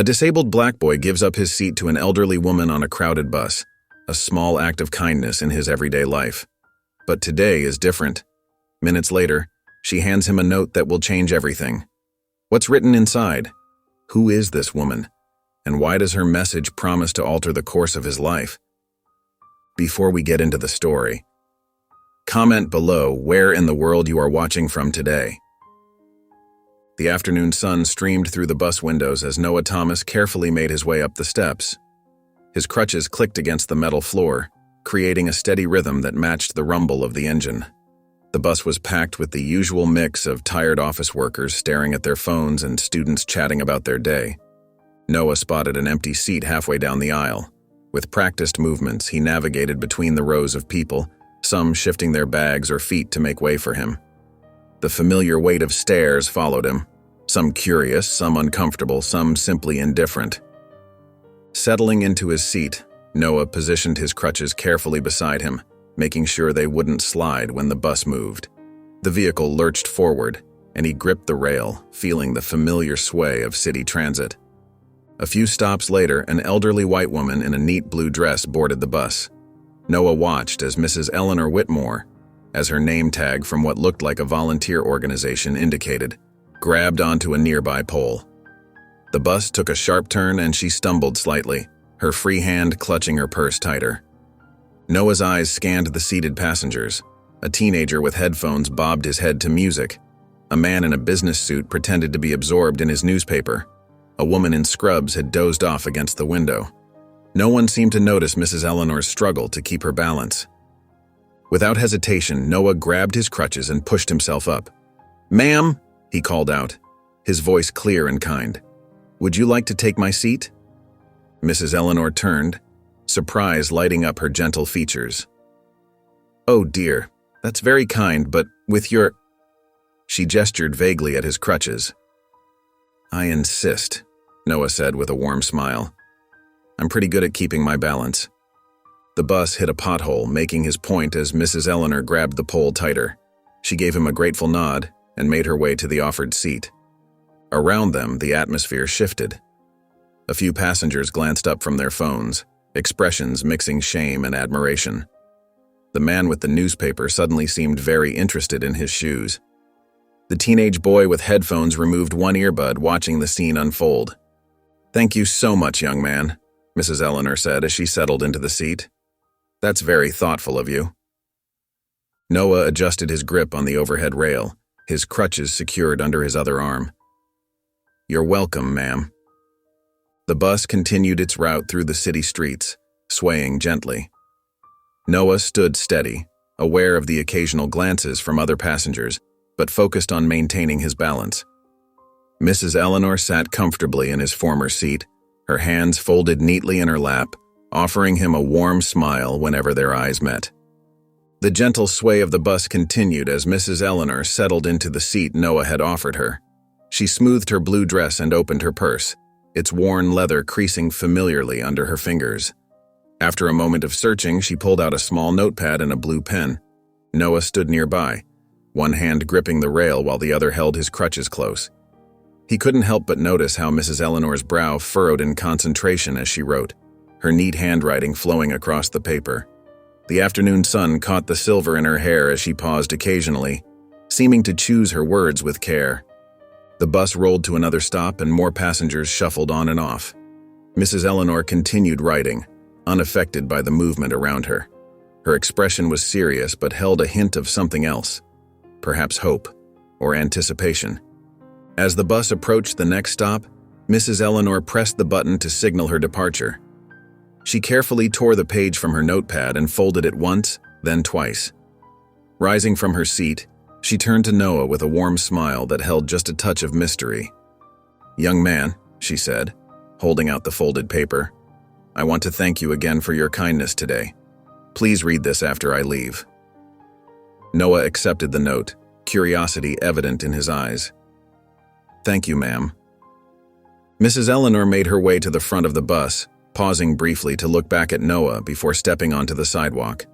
A disabled black boy gives up his seat to an elderly woman on a crowded bus, a small act of kindness in his everyday life. But today is different. Minutes later, she hands him a note that will change everything. What's written inside? Who is this woman? And why does her message promise to alter the course of his life? Before we get into the story, comment below where in the world you are watching from today. The afternoon sun streamed through the bus windows as Noah Thomas carefully made his way up the steps. His crutches clicked against the metal floor, creating a steady rhythm that matched the rumble of the engine. The bus was packed with the usual mix of tired office workers staring at their phones and students chatting about their day. Noah spotted an empty seat halfway down the aisle. With practiced movements, he navigated between the rows of people, some shifting their bags or feet to make way for him. The familiar weight of stares followed him, some curious, some uncomfortable, some simply indifferent. Settling into his seat, Noah positioned his crutches carefully beside him, making sure they wouldn't slide when the bus moved. The vehicle lurched forward, and he gripped the rail, feeling the familiar sway of city transit. A few stops later, an elderly white woman in a neat blue dress boarded the bus. Noah watched as Mrs. Eleanor Whitmore, as her name tag from what looked like a volunteer organization indicated, grabbed onto a nearby pole. The bus took a sharp turn and she stumbled slightly, her free hand clutching her purse tighter. Noah's eyes scanned the seated passengers. A teenager with headphones bobbed his head to music. A man in a business suit pretended to be absorbed in his newspaper. A woman in scrubs had dozed off against the window. No one seemed to notice Mrs. Eleanor's struggle to keep her balance. Without hesitation, Noah grabbed his crutches and pushed himself up. "Ma'am," he called out, his voice clear and kind. "Would you like to take my seat?" Mrs. Eleanor turned, surprise lighting up her gentle features. "Oh dear, that's very kind, but with your—" She gestured vaguely at his crutches. "I insist," Noah said with a warm smile. "I'm pretty good at keeping my balance." The bus hit a pothole, making his point as Mrs. Eleanor grabbed the pole tighter. She gave him a grateful nod and made her way to the offered seat. Around them, the atmosphere shifted. A few passengers glanced up from their phones, expressions mixing shame and admiration. The man with the newspaper suddenly seemed very interested in his shoes. The teenage boy with headphones removed one earbud, watching the scene unfold. "Thank you so much, young man," Mrs. Eleanor said as she settled into the seat. "That's very thoughtful of you." Noah adjusted his grip on the overhead rail, his crutches secured under his other arm. "You're welcome, ma'am." The bus continued its route through the city streets, swaying gently. Noah stood steady, aware of the occasional glances from other passengers, but focused on maintaining his balance. Mrs. Eleanor sat comfortably in his former seat, her hands folded neatly in her lap, offering him a warm smile whenever their eyes met. The gentle sway of the bus continued as Mrs. Eleanor settled into the seat Noah had offered her. She smoothed her blue dress and opened her purse, its worn leather creasing familiarly under her fingers. After a moment of searching, she pulled out a small notepad and a blue pen. Noah stood nearby, one hand gripping the rail while the other held his crutches close. He couldn't help but notice how Mrs. Eleanor's brow furrowed in concentration as she wrote, her neat handwriting flowing across the paper. The afternoon sun caught the silver in her hair as she paused occasionally, seeming to choose her words with care. The bus rolled to another stop and more passengers shuffled on and off. Mrs. Eleanor continued writing, unaffected by the movement around her. Her expression was serious but held a hint of something else, perhaps hope or anticipation. As the bus approached the next stop, Mrs. Eleanor pressed the button to signal her departure. She carefully tore the page from her notepad and folded it once, then twice. Rising from her seat, she turned to Noah with a warm smile that held just a touch of mystery. "Young man," she said, holding out the folded paper, "I want to thank you again for your kindness today. Please read this after I leave." Noah accepted the note, curiosity evident in his eyes. "Thank you, ma'am." Mrs. Eleanor made her way to the front of the bus, pausing briefly to look back at Noah before stepping onto the sidewalk.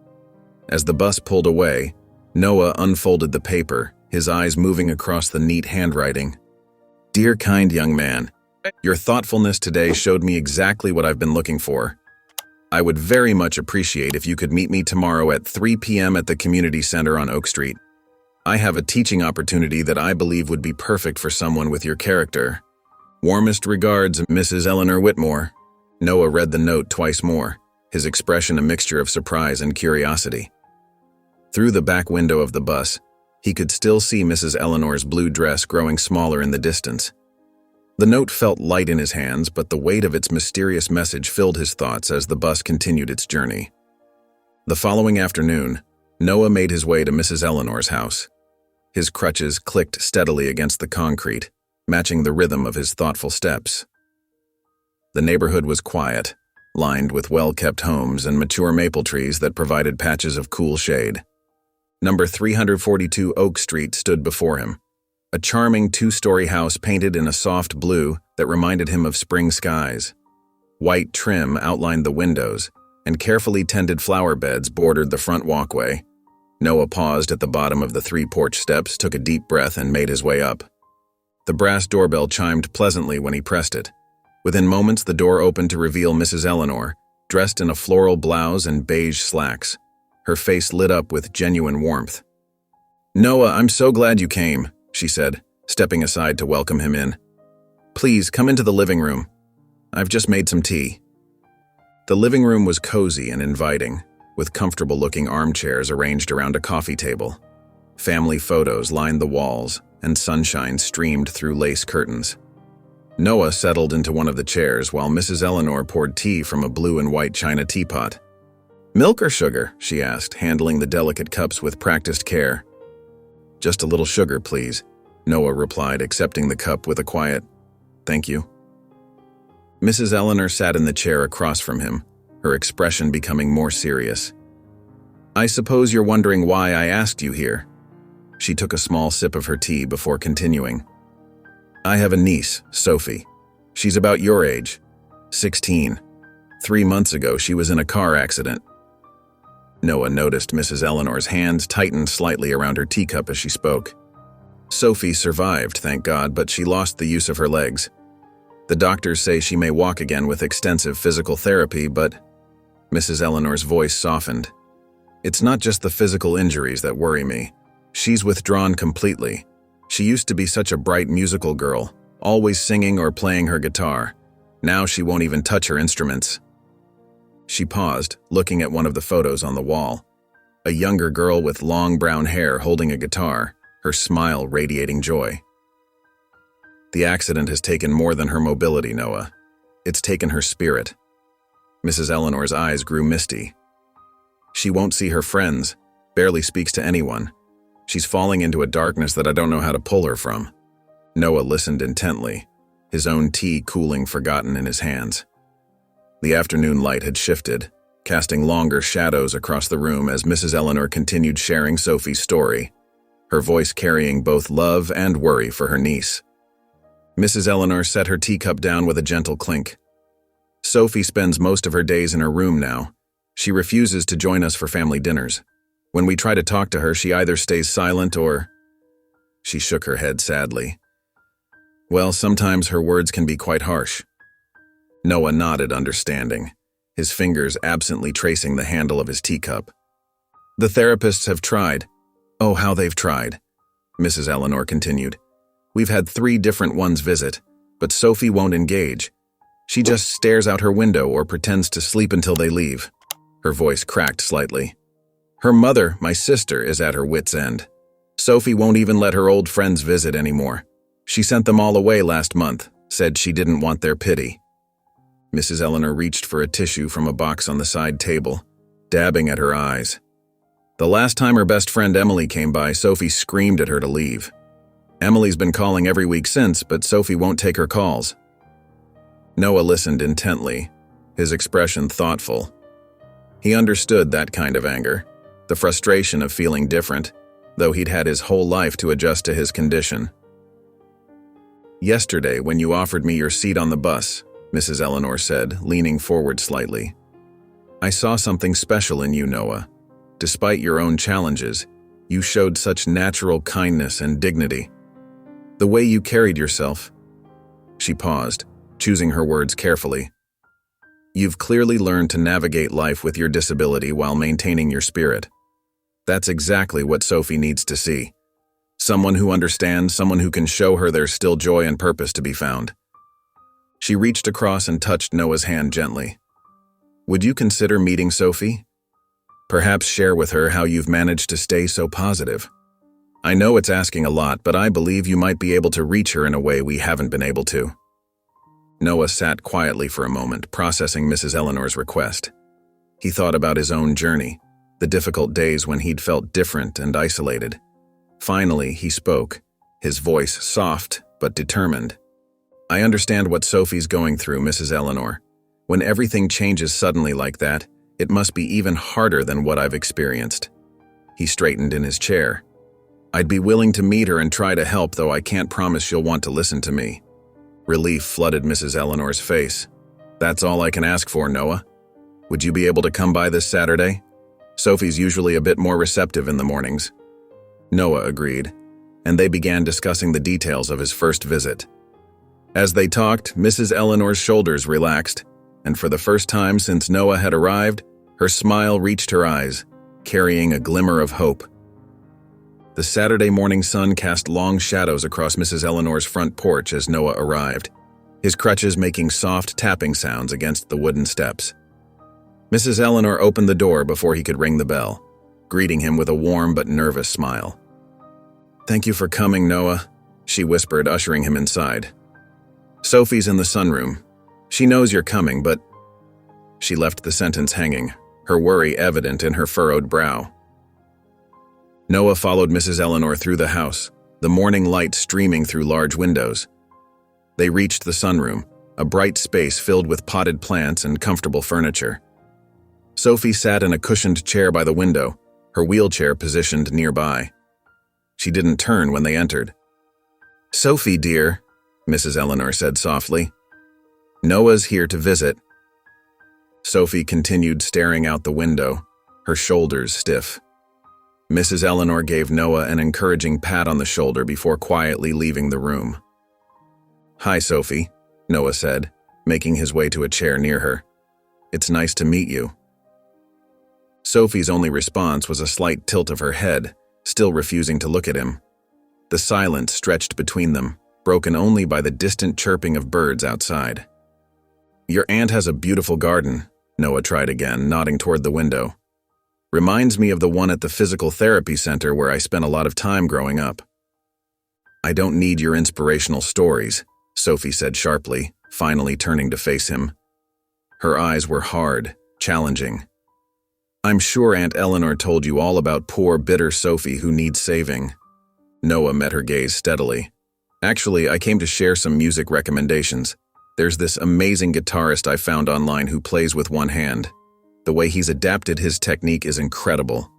As the bus pulled away, Noah unfolded the paper, his eyes moving across the neat handwriting. "Dear kind young man, Your thoughtfulness today showed me exactly what I've been looking for. I would very much appreciate if you could meet me tomorrow at 3 p.m. at the community center on Oak Street. I have a teaching opportunity that I believe would be perfect for someone with your character. Warmest regards, Mrs. Eleanor Whitmore. Noah read the note twice more, his expression a mixture of surprise and curiosity. Through the back window of the bus, he could still see Mrs. Eleanor's blue dress growing smaller in the distance. The note felt light in his hands, but the weight of its mysterious message filled his thoughts as the bus continued its journey. The following afternoon, Noah made his way to Mrs. Eleanor's house. His crutches clicked steadily against the concrete, matching the rhythm of his thoughtful steps. The neighborhood was quiet, lined with well-kept homes and mature maple trees that provided patches of cool shade. Number 342 Oak Street stood before him, a charming two-story house painted in a soft blue that reminded him of spring skies. White trim outlined the windows, and carefully tended flower beds bordered the front walkway. Noah paused at the bottom of the 3 porch steps, took a deep breath, and made his way up. The brass doorbell chimed pleasantly when he pressed it. Within moments, the door opened to reveal Mrs. Eleanor, dressed in a floral blouse and beige slacks. Her face lit up with genuine warmth. "Noah, I'm so glad you came," she said, stepping aside to welcome him in. "Please, come into the living room. I've just made some tea." The living room was cozy and inviting, with comfortable-looking armchairs arranged around a coffee table. Family photos lined the walls, and sunshine streamed through lace curtains. Noah settled into one of the chairs while Mrs. Eleanor poured tea from a blue and white china teapot. "Milk or sugar?" she asked, handling the delicate cups with practiced care. "Just a little sugar, please," Noah replied, accepting the cup with a quiet, "Thank you." Mrs. Eleanor sat in the chair across from him, her expression becoming more serious. "I suppose you're wondering why I asked you here." She took a small sip of her tea before continuing. "I have a niece, Sophie. She's about your age, 16. 3 months ago, she was in a car accident." Noah noticed Mrs. Eleanor's hands tightened slightly around her teacup as she spoke. "Sophie survived, thank God, but she lost the use of her legs. The doctors say she may walk again with extensive physical therapy, but..." Mrs. Eleanor's voice softened. "It's not just the physical injuries that worry me. She's withdrawn completely. She used to be such a bright musical girl, always singing or playing her guitar. Now she won't even touch her instruments." She paused, looking at one of the photos on the wall. A younger girl with long brown hair holding a guitar, her smile radiating joy. "The accident has taken more than her mobility, Noah. It's taken her spirit." Mrs. Eleanor's eyes grew misty. "She won't see her friends, barely speaks to anyone. She's falling into a darkness that I don't know how to pull her from." Noah listened intently, his own tea cooling forgotten in his hands. The afternoon light had shifted, casting longer shadows across the room as Mrs. Eleanor continued sharing Sophie's story, her voice carrying both love and worry for her niece. Mrs. Eleanor set her teacup down with a gentle clink. "Sophie spends most of her days in her room now. She refuses to join us for family dinners. When we try to talk to her, she either stays silent or..." She shook her head sadly. "Well, sometimes her words can be quite harsh." Noah nodded, understanding, his fingers absently tracing the handle of his teacup. "The therapists have tried. Oh, how they've tried," Mrs. Eleanor continued. "We've had 3 different ones visit, but Sophie won't engage. She just stares out her window or pretends to sleep until they leave." Her voice cracked slightly. "Her mother, my sister, is at her wit's end. Sophie won't even let her old friends visit anymore. She sent them all away last month, said she didn't want their pity." Mrs. Eleanor reached for a tissue from a box on the side table, dabbing at her eyes. "The last time her best friend Emily came by, Sophie screamed at her to leave. Emily's been calling every week since, but Sophie won't take her calls." Noah listened intently, his expression thoughtful. He understood that kind of anger, the frustration of feeling different, though he'd had his whole life to adjust to his condition. "Yesterday, when you offered me your seat on the bus," Mrs. Eleanor said, leaning forward slightly, "I saw something special in you, Noah. Despite your own challenges, you showed such natural kindness and dignity. The way you carried yourself..." She paused, choosing her words carefully. You've clearly learned to navigate life with your disability while maintaining your spirit. That's exactly what Sophie needs to see. Someone who understands, someone who can show her there's still joy and purpose to be found. She reached across and touched Noah's hand gently. Would you consider meeting Sophie? Perhaps share with her how you've managed to stay so positive. I know it's asking a lot, but I believe you might be able to reach her in a way we haven't been able to. Noah sat quietly for a moment, processing Mrs. Eleanor's request. He thought about his own journey, the difficult days when he'd felt different and isolated. Finally, he spoke, his voice soft but determined. I understand what Sophie's going through, Mrs. Eleanor. When everything changes suddenly like that, it must be even harder than what I've experienced. He straightened in his chair. I'd be willing to meet her and try to help, though I can't promise she'll want to listen to me. Relief flooded Mrs. Eleanor's face. That's all I can ask for, Noah. Would you be able to come by this Saturday? Sophie's usually a bit more receptive in the mornings. Noah agreed, and they began discussing the details of his first visit. As they talked, Mrs. Eleanor's shoulders relaxed, and for the first time since Noah had arrived, her smile reached her eyes, carrying a glimmer of hope. The Saturday morning sun cast long shadows across Mrs. Eleanor's front porch as Noah arrived, his crutches making soft tapping sounds against the wooden steps. Mrs. Eleanor opened the door before he could ring the bell, greeting him with a warm but nervous smile. Thank you for coming, Noah, she whispered, ushering him inside. Sophie's in the sunroom. She knows you're coming, but… She left the sentence hanging, her worry evident in her furrowed brow. Noah followed Mrs. Eleanor through the house, the morning light streaming through large windows. They reached the sunroom, a bright space filled with potted plants and comfortable furniture. Sophie sat in a cushioned chair by the window, her wheelchair positioned nearby. She didn't turn when they entered. Sophie, dear, Mrs. Eleanor said softly. Noah's here to visit. Sophie continued staring out the window, her shoulders stiff. Mrs. Eleanor gave Noah an encouraging pat on the shoulder before quietly leaving the room. Hi, Sophie, Noah said, making his way to a chair near her. It's nice to meet you. Sophie's only response was a slight tilt of her head, still refusing to look at him. The silence stretched between them, broken only by the distant chirping of birds outside. Your aunt has a beautiful garden, Noah tried again, nodding toward the window. Reminds me of the one at the physical therapy center where I spent a lot of time growing up. I don't need your inspirational stories, Sophie said sharply, finally turning to face him. Her eyes were hard, challenging. I'm sure Aunt Eleanor told you all about poor, bitter Sophie who needs saving. Noah met her gaze steadily. Actually, I came to share some music recommendations. There's this amazing guitarist I found online who plays with one hand. The way he's adapted his technique is incredible.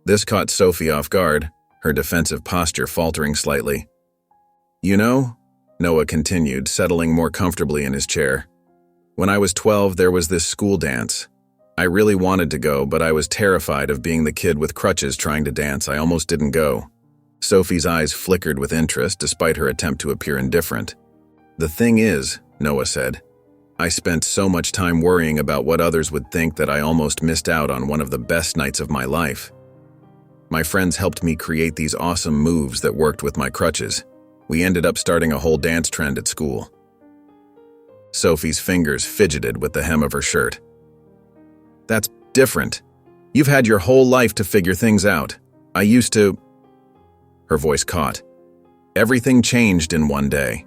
This caught Sophie off guard, her defensive posture faltering slightly. You know, Noah continued, settling more comfortably in his chair. When I was 12, there was this school dance. I really wanted to go, but I was terrified of being the kid with crutches trying to dance. I almost didn't go. Sophie's eyes flickered with interest despite her attempt to appear indifferent. The thing is, Noah said, I spent so much time worrying about what others would think that I almost missed out on one of the best nights of my life. My friends helped me create these awesome moves that worked with my crutches. We ended up starting a whole dance trend at school. Sophie's fingers fidgeted with the hem of her shirt. That's different. You've had your whole life to figure things out. I used to… Her voice caught. Everything changed in one day.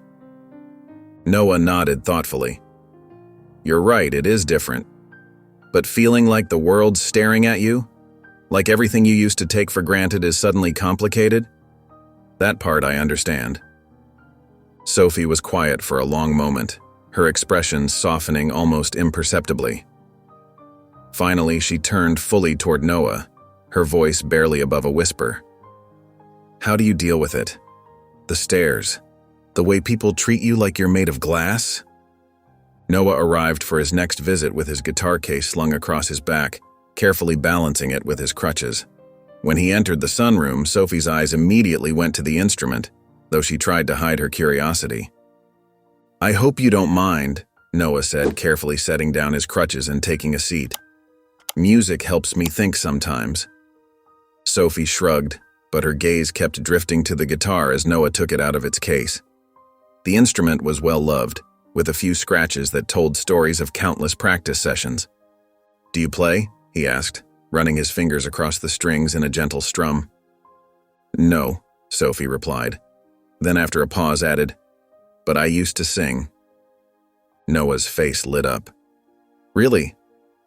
Noah nodded thoughtfully. You're right, it is different. But feeling like the world's staring at you? Like everything you used to take for granted is suddenly complicated? That part I understand. Sophie was quiet for a long moment, her expression softening almost imperceptibly. Finally, she turned fully toward Noah, her voice barely above a whisper. How do you deal with it? The stares? The way people treat you like you're made of glass? Noah arrived for his next visit with his guitar case slung across his back, carefully balancing it with his crutches. When he entered the sunroom, Sophie's eyes immediately went to the instrument, though she tried to hide her curiosity. I hope you don't mind, Noah said, carefully setting down his crutches and taking a seat. Music helps me think sometimes. Sophie shrugged, but her gaze kept drifting to the guitar as Noah took it out of its case. The instrument was well loved, with a few scratches that told stories of countless practice sessions. Do you play? He asked, running his fingers across the strings in a gentle strum. No, Sophie replied. Then after a pause added, but I used to sing. Noah's face lit up. Really?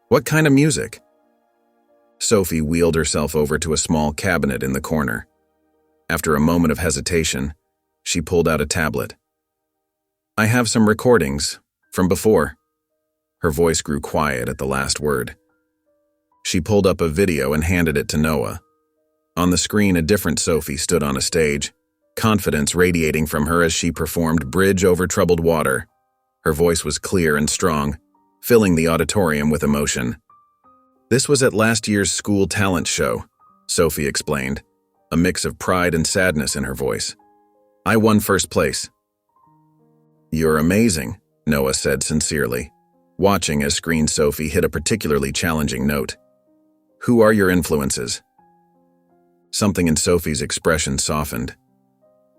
What kind of music? Sophie wheeled herself over to a small cabinet in the corner. After a moment of hesitation, she pulled out a tablet. I have some recordings from before. Her voice grew quiet at the last word. She pulled up a video and handed it to Noah. On the screen, a different Sophie stood on a stage, confidence radiating from her as she performed Bridge Over Troubled Water. Her voice was clear and strong, filling the auditorium with emotion. This was at last year's school talent show, Sophie explained, a mix of pride and sadness in her voice. I won first place. You're amazing, Noah said sincerely, watching as screen Sophie hit a particularly challenging note. Who are your influences? Something in Sophie's expression softened.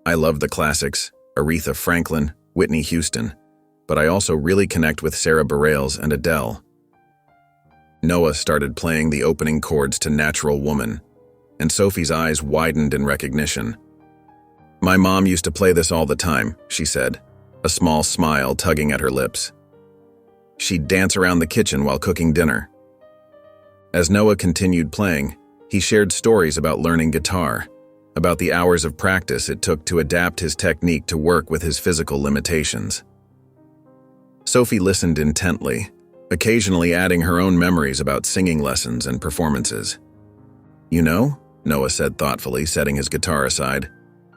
I love the classics, Aretha Franklin, Whitney Houston, but I also really connect with Sarah Bareilles and Adele. Noah started playing the opening chords to Natural Woman, and Sophie's eyes widened in recognition. My mom used to play this all the time, she said, a small smile tugging at her lips. She'd dance around the kitchen while cooking dinner. As Noah continued playing, he shared stories about learning guitar, about the hours of practice it took to adapt his technique to work with his physical limitations. Sophie listened intently, occasionally adding her own memories about singing lessons and performances. You know, Noah said thoughtfully, setting his guitar aside,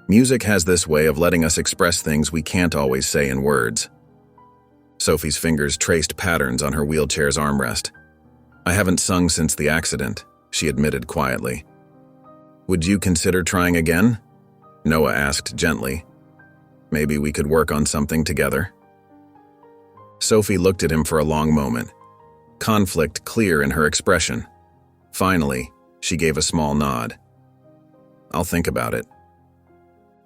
music has this way of letting us express things we can't always say in words. Sophie's fingers traced patterns on her wheelchair's armrest. I haven't sung since the accident, she admitted quietly. Would you consider trying again? Noah asked gently. Maybe we could work on something together. Sophie looked at him for a long moment, conflict clear in her expression. Finally, she gave a small nod. I'll think about it.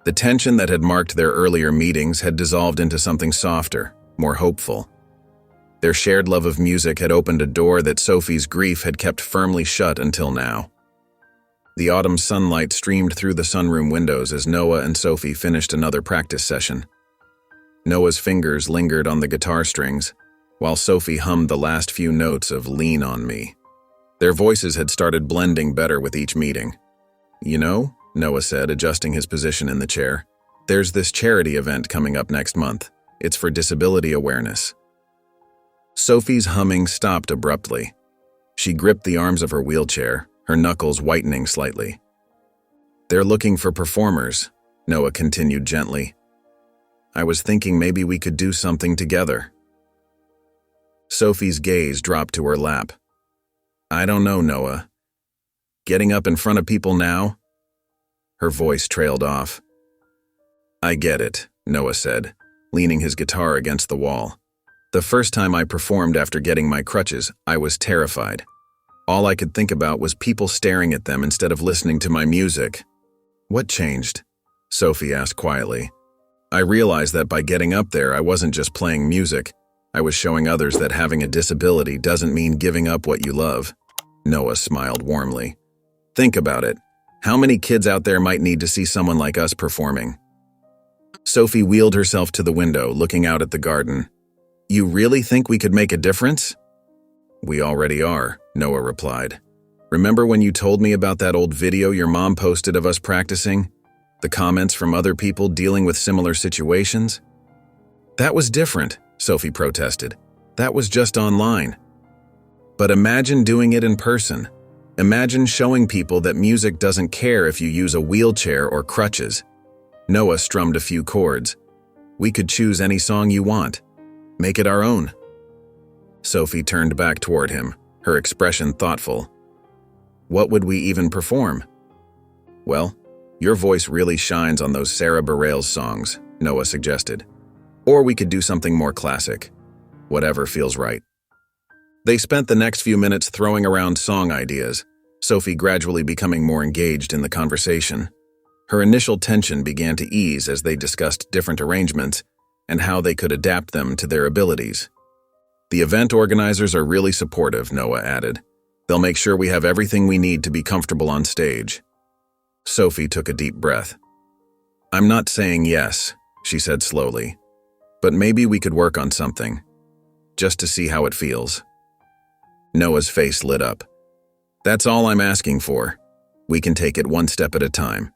The tension that had marked their earlier meetings had dissolved into something softer, more hopeful. Their shared love of music had opened a door that Sophie's grief had kept firmly shut until now. The autumn sunlight streamed through the sunroom windows as Noah and Sophie finished another practice session. Noah's fingers lingered on the guitar strings, while Sophie hummed the last few notes of Lean on Me. Their voices had started blending better with each meeting. You know, Noah said, adjusting his position in the chair, there's this charity event coming up next month. It's for disability awareness. Sophie's humming stopped abruptly. She gripped the arms of her wheelchair, her knuckles whitening slightly. They're looking for performers, Noah continued gently. I was thinking maybe we could do something together. Sophie's gaze dropped to her lap. I don't know, Noah. Getting up in front of people now? Her voice trailed off. I get it, Noah said, leaning his guitar against the wall. The first time I performed after getting my crutches, I was terrified. All I could think about was people staring at them instead of listening to my music. What changed? Sophie asked quietly. I realized that by getting up there, I wasn't just playing music. I was showing others that having a disability doesn't mean giving up what you love. Noah smiled warmly. Think about it. How many kids out there might need to see someone like us performing? Sophie wheeled herself to the window, looking out at the garden. You really think we could make a difference? We already are, Noah replied. Remember when you told me about that old video your mom posted of us practicing? The comments from other people dealing with similar situations? That was different, Sophie protested. That was just online. But imagine doing it in person. Imagine showing people that music doesn't care if you use a wheelchair or crutches. Noah strummed a few chords. We could choose any song you want. Make it our own. Sophie turned back toward him, her expression thoughtful. What would we even perform? Well, your voice really shines on those Sarah Bareilles songs, Noah suggested. Or we could do something more classic. Whatever feels right. They spent the next few minutes throwing around song ideas, Sophie gradually becoming more engaged in the conversation. Her initial tension began to ease as they discussed different arrangements and how they could adapt them to their abilities. The event organizers are really supportive, Noah added. They'll make sure we have everything we need to be comfortable on stage. Sophie took a deep breath. I'm not saying yes, she said slowly, but maybe we could work on something, just to see how it feels. Noah's face lit up. That's all I'm asking for. We can take it one step at a time.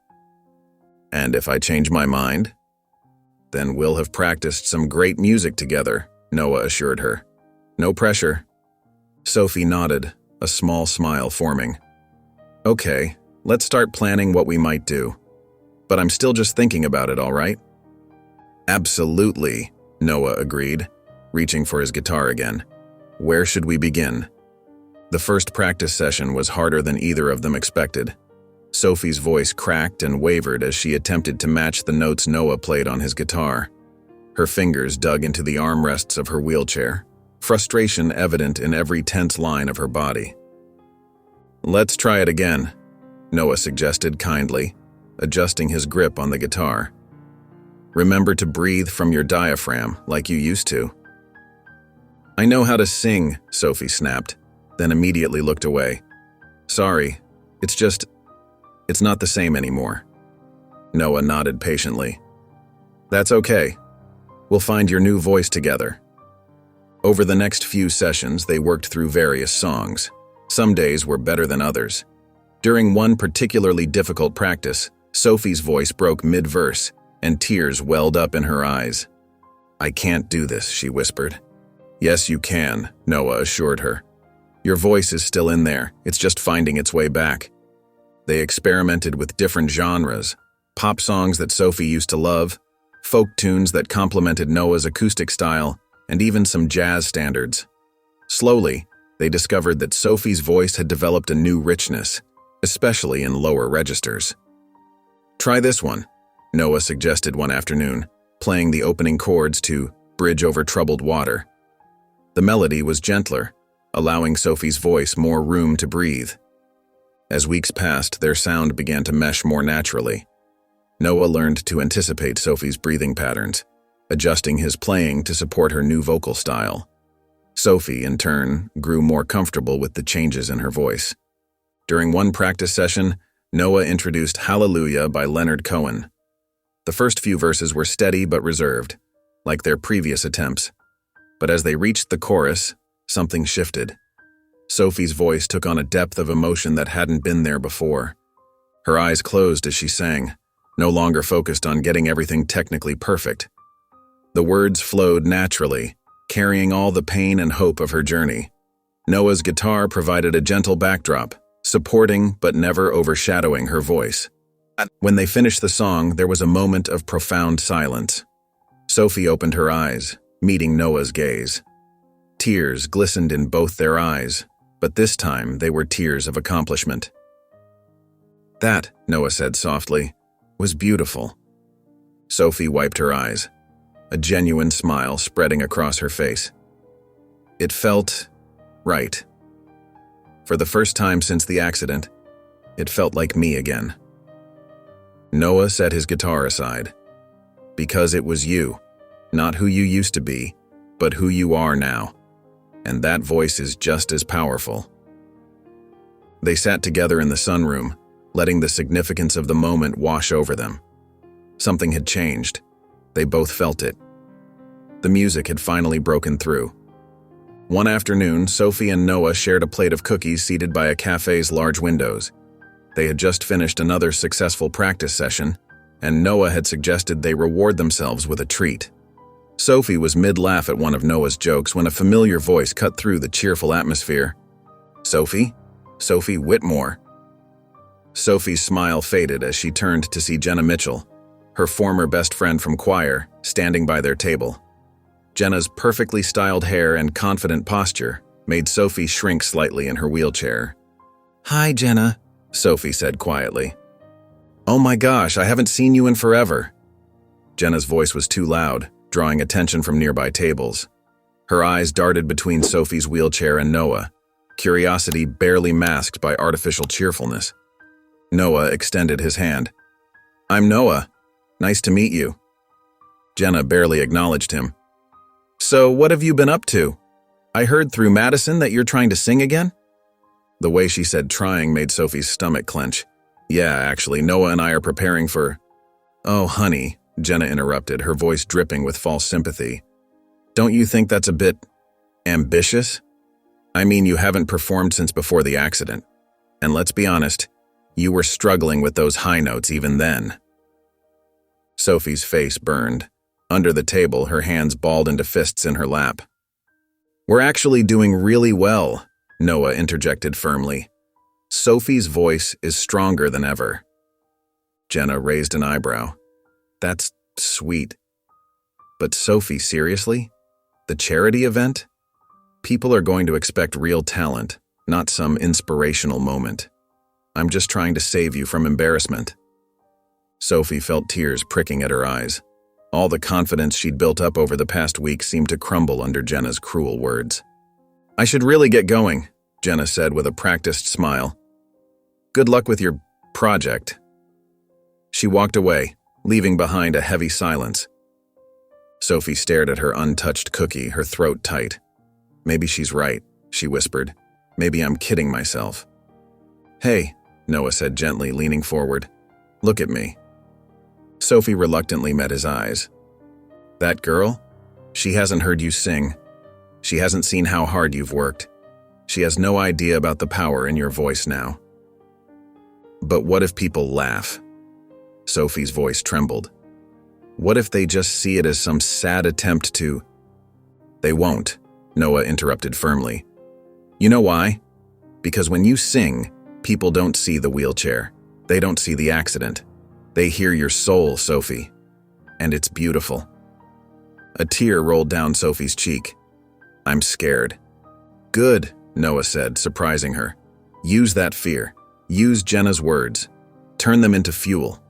And if I change my mind? Then we'll have practiced some great music together, Noah assured her. No pressure. Sophie nodded, a small smile forming. Okay, let's start planning what we might do. But I'm still just thinking about it, all right? Absolutely, Noah agreed, reaching for his guitar again. Where should we begin? The first practice session was harder than either of them expected. Sophie's voice cracked and wavered as she attempted to match the notes Noah played on his guitar. Her fingers dug into the armrests of her wheelchair, frustration evident in every tense line of her body. Let's try it again, Noah suggested kindly, adjusting his grip on the guitar. Remember to breathe from your diaphragm like you used to. I know how to sing, Sophie snapped, then immediately looked away. Sorry, it's not the same anymore. Noah nodded patiently. That's okay. We'll find your new voice together. Over the next few sessions, they worked through various songs. Some days were better than others. During one particularly difficult practice, Sophie's voice broke mid-verse, and tears welled up in her eyes. I can't do this, she whispered. Yes, you can, Noah assured her. Your voice is still in there, it's just finding its way back. They experimented with different genres, pop songs that Sophie used to love, folk tunes that complemented Noah's acoustic style, and even some jazz standards. Slowly, they discovered that Sophie's voice had developed a new richness, especially in lower registers. Try this one, Noah suggested one afternoon, playing the opening chords to Bridge Over Troubled Water. The melody was gentler, allowing Sophie's voice more room to breathe. As weeks passed, their sound began to mesh more naturally. Noah learned to anticipate Sophie's breathing patterns, adjusting his playing to support her new vocal style. Sophie, in turn, grew more comfortable with the changes in her voice. During one practice session, Noah introduced Hallelujah by Leonard Cohen. The first few verses were steady but reserved, like their previous attempts. But as they reached the chorus, something shifted. Sophie's voice took on a depth of emotion that hadn't been there before. Her eyes closed as she sang, no longer focused on getting everything technically perfect. The words flowed naturally, carrying all the pain and hope of her journey. Noah's guitar provided a gentle backdrop, supporting but never overshadowing her voice. When they finished the song, there was a moment of profound silence. Sophie opened her eyes, meeting Noah's gaze. Tears glistened in both their eyes, but this time they were tears of accomplishment. That, Noah said softly, was beautiful. Sophie wiped her eyes, a genuine smile spreading across her face. It felt right. For the first time since the accident, it felt like me again. Noah set his guitar aside. Because it was you, not who you used to be, but who you are now. And that voice is just as powerful. They sat together in the sunroom, letting the significance of the moment wash over them. Something had changed. They both felt it. The music had finally broken through. One afternoon, Sophie and Noah shared a plate of cookies seated by a cafe's large windows. They had just finished another successful practice session, and Noah had suggested they reward themselves with a treat. Sophie was mid-laugh at one of Noah's jokes when a familiar voice cut through the cheerful atmosphere. Sophie? Sophie Whitmore. Sophie's smile faded as she turned to see Jenna Mitchell, her former best friend from choir, standing by their table. Jenna's perfectly styled hair and confident posture made Sophie shrink slightly in her wheelchair. Hi, Jenna, Sophie said quietly. Oh my gosh, I haven't seen you in forever. Jenna's voice was too loud, drawing attention from nearby tables. Her eyes darted between Sophie's wheelchair and Noah, curiosity barely masked by artificial cheerfulness. Noah extended his hand. "I'm Noah. Nice to meet you." Jenna barely acknowledged him. "So what have you been up to? I heard through Madison that you're trying to sing again?" The way she said trying made Sophie's stomach clench. "Yeah, actually, Noah and I are preparing for—" "Oh, honey," Jenna interrupted, her voice dripping with false sympathy. "Don't you think that's a bit ambitious? I mean, you haven't performed since before the accident. And let's be honest, you were struggling with those high notes even then." Sophie's face burned. Under the table, her hands balled into fists in her lap. "We're actually doing really well," Noah interjected firmly. Sophie's voice is stronger than ever. Jenna raised an eyebrow. "That's sweet. But Sophie, seriously? The charity event? People are going to expect real talent, not some inspirational moment. I'm just trying to save you from embarrassment." Sophie felt tears pricking at her eyes. All the confidence she'd built up over the past week seemed to crumble under Jenna's cruel words. "I should really get going," Jenna said with a practiced smile. "Good luck with your project." She walked away, leaving behind a heavy silence. Sophie stared at her untouched cookie, her throat tight. "Maybe she's right," she whispered. "Maybe I'm kidding myself." "Hey," Noah said gently, leaning forward. "Look at me." Sophie reluctantly met his eyes. "That girl? She hasn't heard you sing. She hasn't seen how hard you've worked. She has no idea about the power in your voice now." "But what if people laugh?" Sophie's voice trembled. "What if they just see it as some sad attempt to—" "They won't," Noah interrupted firmly. "You know why? Because when you sing, people don't see the wheelchair. They don't see the accident. They hear your soul, Sophie. And it's beautiful." A tear rolled down Sophie's cheek. "I'm scared." "Good," Noah said, surprising her. "Use that fear. Use Jenna's words. Turn them into fuel.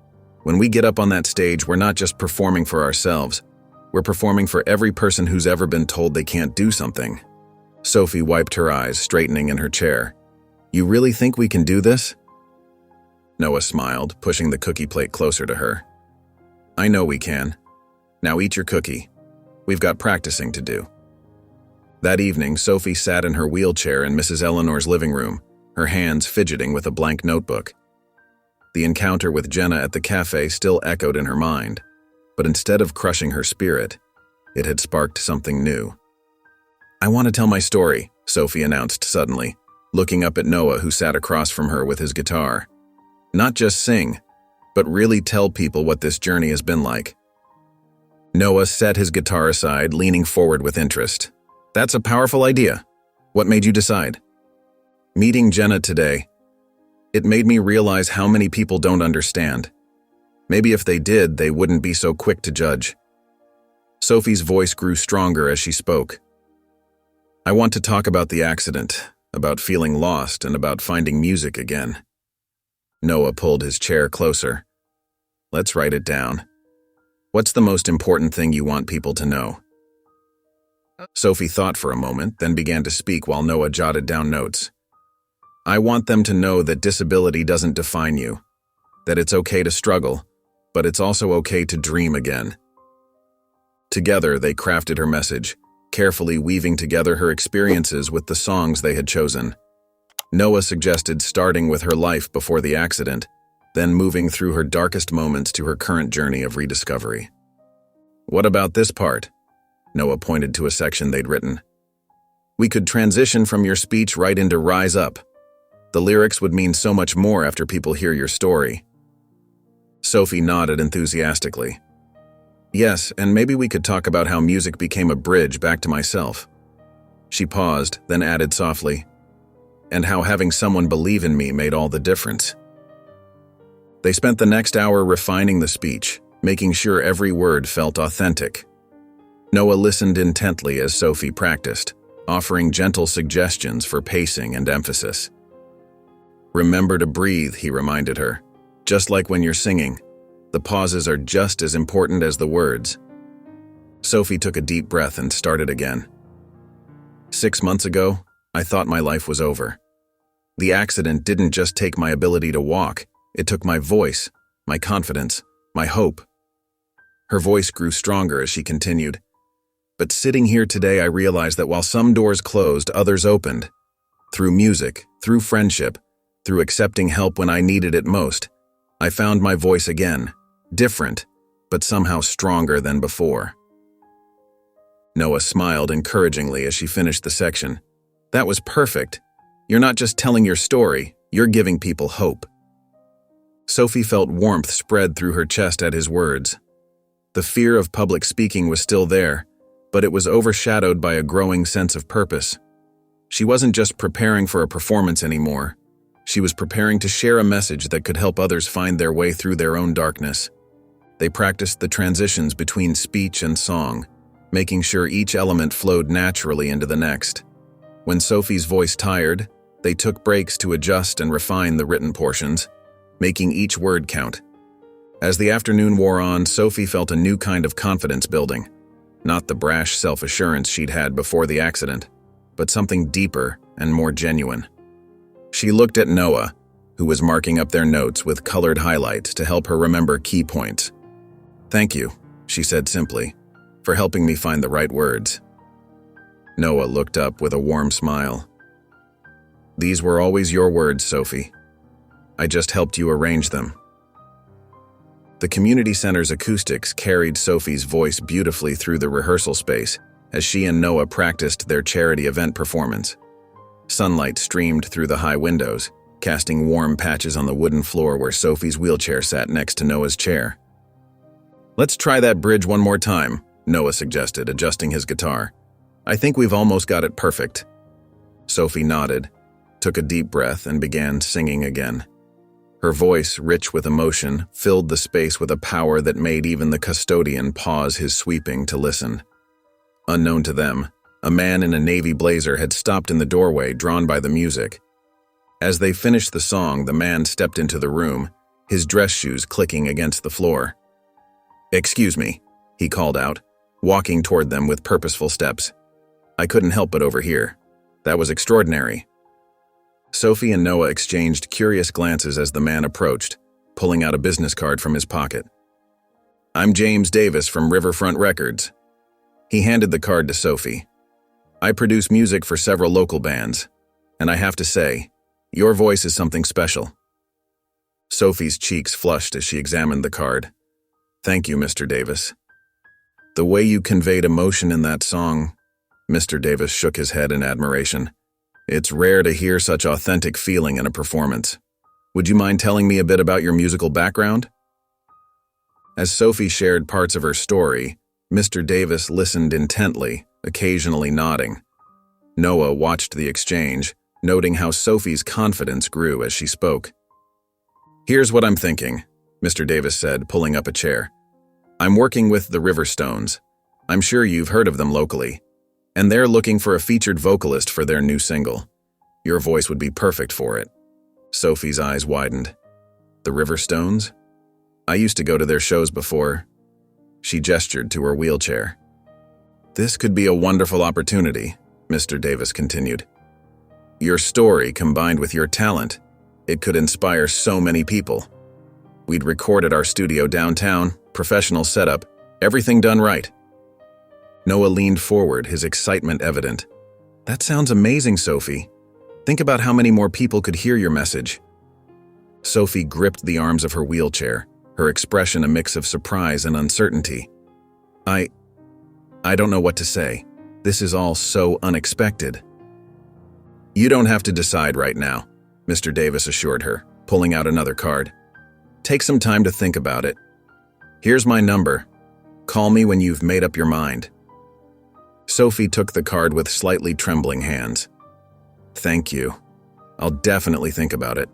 When we get up on that stage, we're not just performing for ourselves. We're performing for every person who's ever been told they can't do something." Sophie wiped her eyes, straightening in her chair. "You really think we can do this?" Noah smiled, pushing the cookie plate closer to her. "I know we can. Now eat your cookie. We've got practicing to do." That evening, Sophie sat in her wheelchair in Mrs. Eleanor's living room, her hands fidgeting with a blank notebook. The encounter with Jenna at the cafe still echoed in her mind, but instead of crushing her spirit, it had sparked something new. "I want to tell my story," Sophie announced suddenly, looking up at Noah, who sat across from her with his guitar. "Not just sing, but really tell people what this journey has been like." Noah set his guitar aside, leaning forward with interest. "That's a powerful idea. What made you decide?" "Meeting Jenna today. It made me realize how many people don't understand. Maybe if they did, they wouldn't be so quick to judge." Sophie's voice grew stronger as she spoke. "I want to talk about the accident, about feeling lost, and about finding music again." Noah pulled his chair closer. "Let's write it down. What's the most important thing you want people to know?" Sophie thought for a moment, then began to speak while Noah jotted down notes. "I want them to know that disability doesn't define you, that it's okay to struggle, but it's also okay to dream again." Together, they crafted her message, carefully weaving together her experiences with the songs they had chosen. Noah suggested starting with her life before the accident, then moving through her darkest moments to her current journey of rediscovery. "What about this part?" Noah pointed to a section they'd written. "We could transition from your speech right into Rise Up. The lyrics would mean so much more after people hear your story." Sophie nodded enthusiastically. "Yes, and maybe we could talk about how music became a bridge back to myself." She paused, then added softly, "And how having someone believe in me made all the difference." They spent the next hour refining the speech, making sure every word felt authentic. Noah listened intently as Sophie practiced, offering gentle suggestions for pacing and emphasis. "Remember to breathe," he reminded her. "Just like when you're singing, the pauses are just as important as the words." Sophie took a deep breath and started again. 6 months ago, I thought my life was over. The accident didn't just take my ability to walk, it took my voice, my confidence, my hope. Her voice grew stronger as she continued. But sitting here today, I realized that while some doors closed, others opened. Through music, through friendship, through accepting help when I needed it most, I found my voice again, different, but somehow stronger than before. Noah smiled encouragingly as she finished the section. That was perfect. You're not just telling your story, you're giving people hope. Sophie felt warmth spread through her chest at his words. The fear of public speaking was still there, but it was overshadowed by a growing sense of purpose. She wasn't just preparing for a performance anymore. She was preparing to share a message that could help others find their way through their own darkness. They practiced the transitions between speech and song, making sure each element flowed naturally into the next. When Sophie's voice tired, they took breaks to adjust and refine the written portions, making each word count. As the afternoon wore on, Sophie felt a new kind of confidence building. Not the brash self-assurance she'd had before the accident, but something deeper and more genuine. She looked at Noah, who was marking up their notes with colored highlights to help her remember key points. "Thank you," she said simply, "for helping me find the right words." Noah looked up with a warm smile. "These were always your words, Sophie. I just helped you arrange them." The community center's acoustics carried Sophie's voice beautifully through the rehearsal space as she and Noah practiced their charity event performance. Sunlight streamed through the high windows, casting warm patches on the wooden floor where Sophie's wheelchair sat next to Noah's chair. "Let's try that bridge one more time," Noah suggested, adjusting his guitar. "I think we've almost got it perfect." Sophie nodded, took a deep breath, and began singing again. Her voice, rich with emotion, filled the space with a power that made even the custodian pause his sweeping to listen. Unknown to them, a man in a navy blazer had stopped in the doorway, drawn by the music. As they finished the song, the man stepped into the room, his dress shoes clicking against the floor. "Excuse me," he called out, walking toward them with purposeful steps. "I couldn't help but overhear. That was extraordinary." Sophie and Noah exchanged curious glances as the man approached, pulling out a business card from his pocket. "I'm James Davis from Riverfront Records." He handed the card to Sophie. "I produce music for several local bands, and I have to say, your voice is something special." Sophie's cheeks flushed as she examined the card. "Thank you, Mr. Davis. The way you conveyed emotion in that song," Mr. Davis shook his head in admiration. "It's rare to hear such authentic feeling in a performance. Would you mind telling me a bit about your musical background?" As Sophie shared parts of her story, Mr. Davis listened intently, occasionally nodding. Noah watched the exchange, noting how Sophie's confidence grew as she spoke. "Here's what I'm thinking," Mr. Davis said, pulling up a chair. "I'm working with the Riverstones. I'm sure you've heard of them locally. And they're looking for a featured vocalist for their new single. Your voice would be perfect for it." Sophie's eyes widened. "The Riverstones? I used to go to their shows before." She gestured to her wheelchair. "This could be a wonderful opportunity," Mr. Davis continued. "Your story combined with your talent, it could inspire so many people. We'd record at our studio downtown, professional setup, everything done right." Noah leaned forward, his excitement evident. "That sounds amazing, Sophie. Think about how many more people could hear your message." Sophie gripped the arms of her wheelchair, her expression a mix of surprise and uncertainty. I don't know what to say. This is all so unexpected." "You don't have to decide right now," Mr. Davis assured her, pulling out another card. "Take some time to think about it. Here's my number. Call me when you've made up your mind." Sophie took the card with slightly trembling hands. "Thank you. I'll definitely think about it."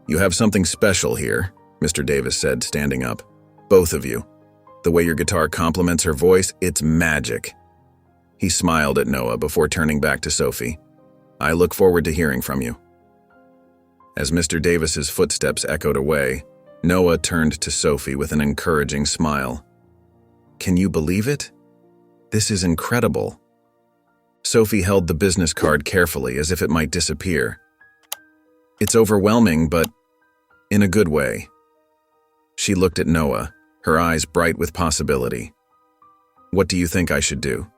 "You have something special here," Mr. Davis said, standing up. "Both of you. The way your guitar complements her voice, it's magic." He smiled at Noah before turning back to Sophie. "I look forward to hearing from you." As Mr. Davis's footsteps echoed away, Noah turned to Sophie with an encouraging smile. "Can you believe it? This is incredible. Sophie held the business card carefully as if it might disappear. It's overwhelming, but in a good way. She looked at Noah, her eyes bright with possibility. What do you think I should do?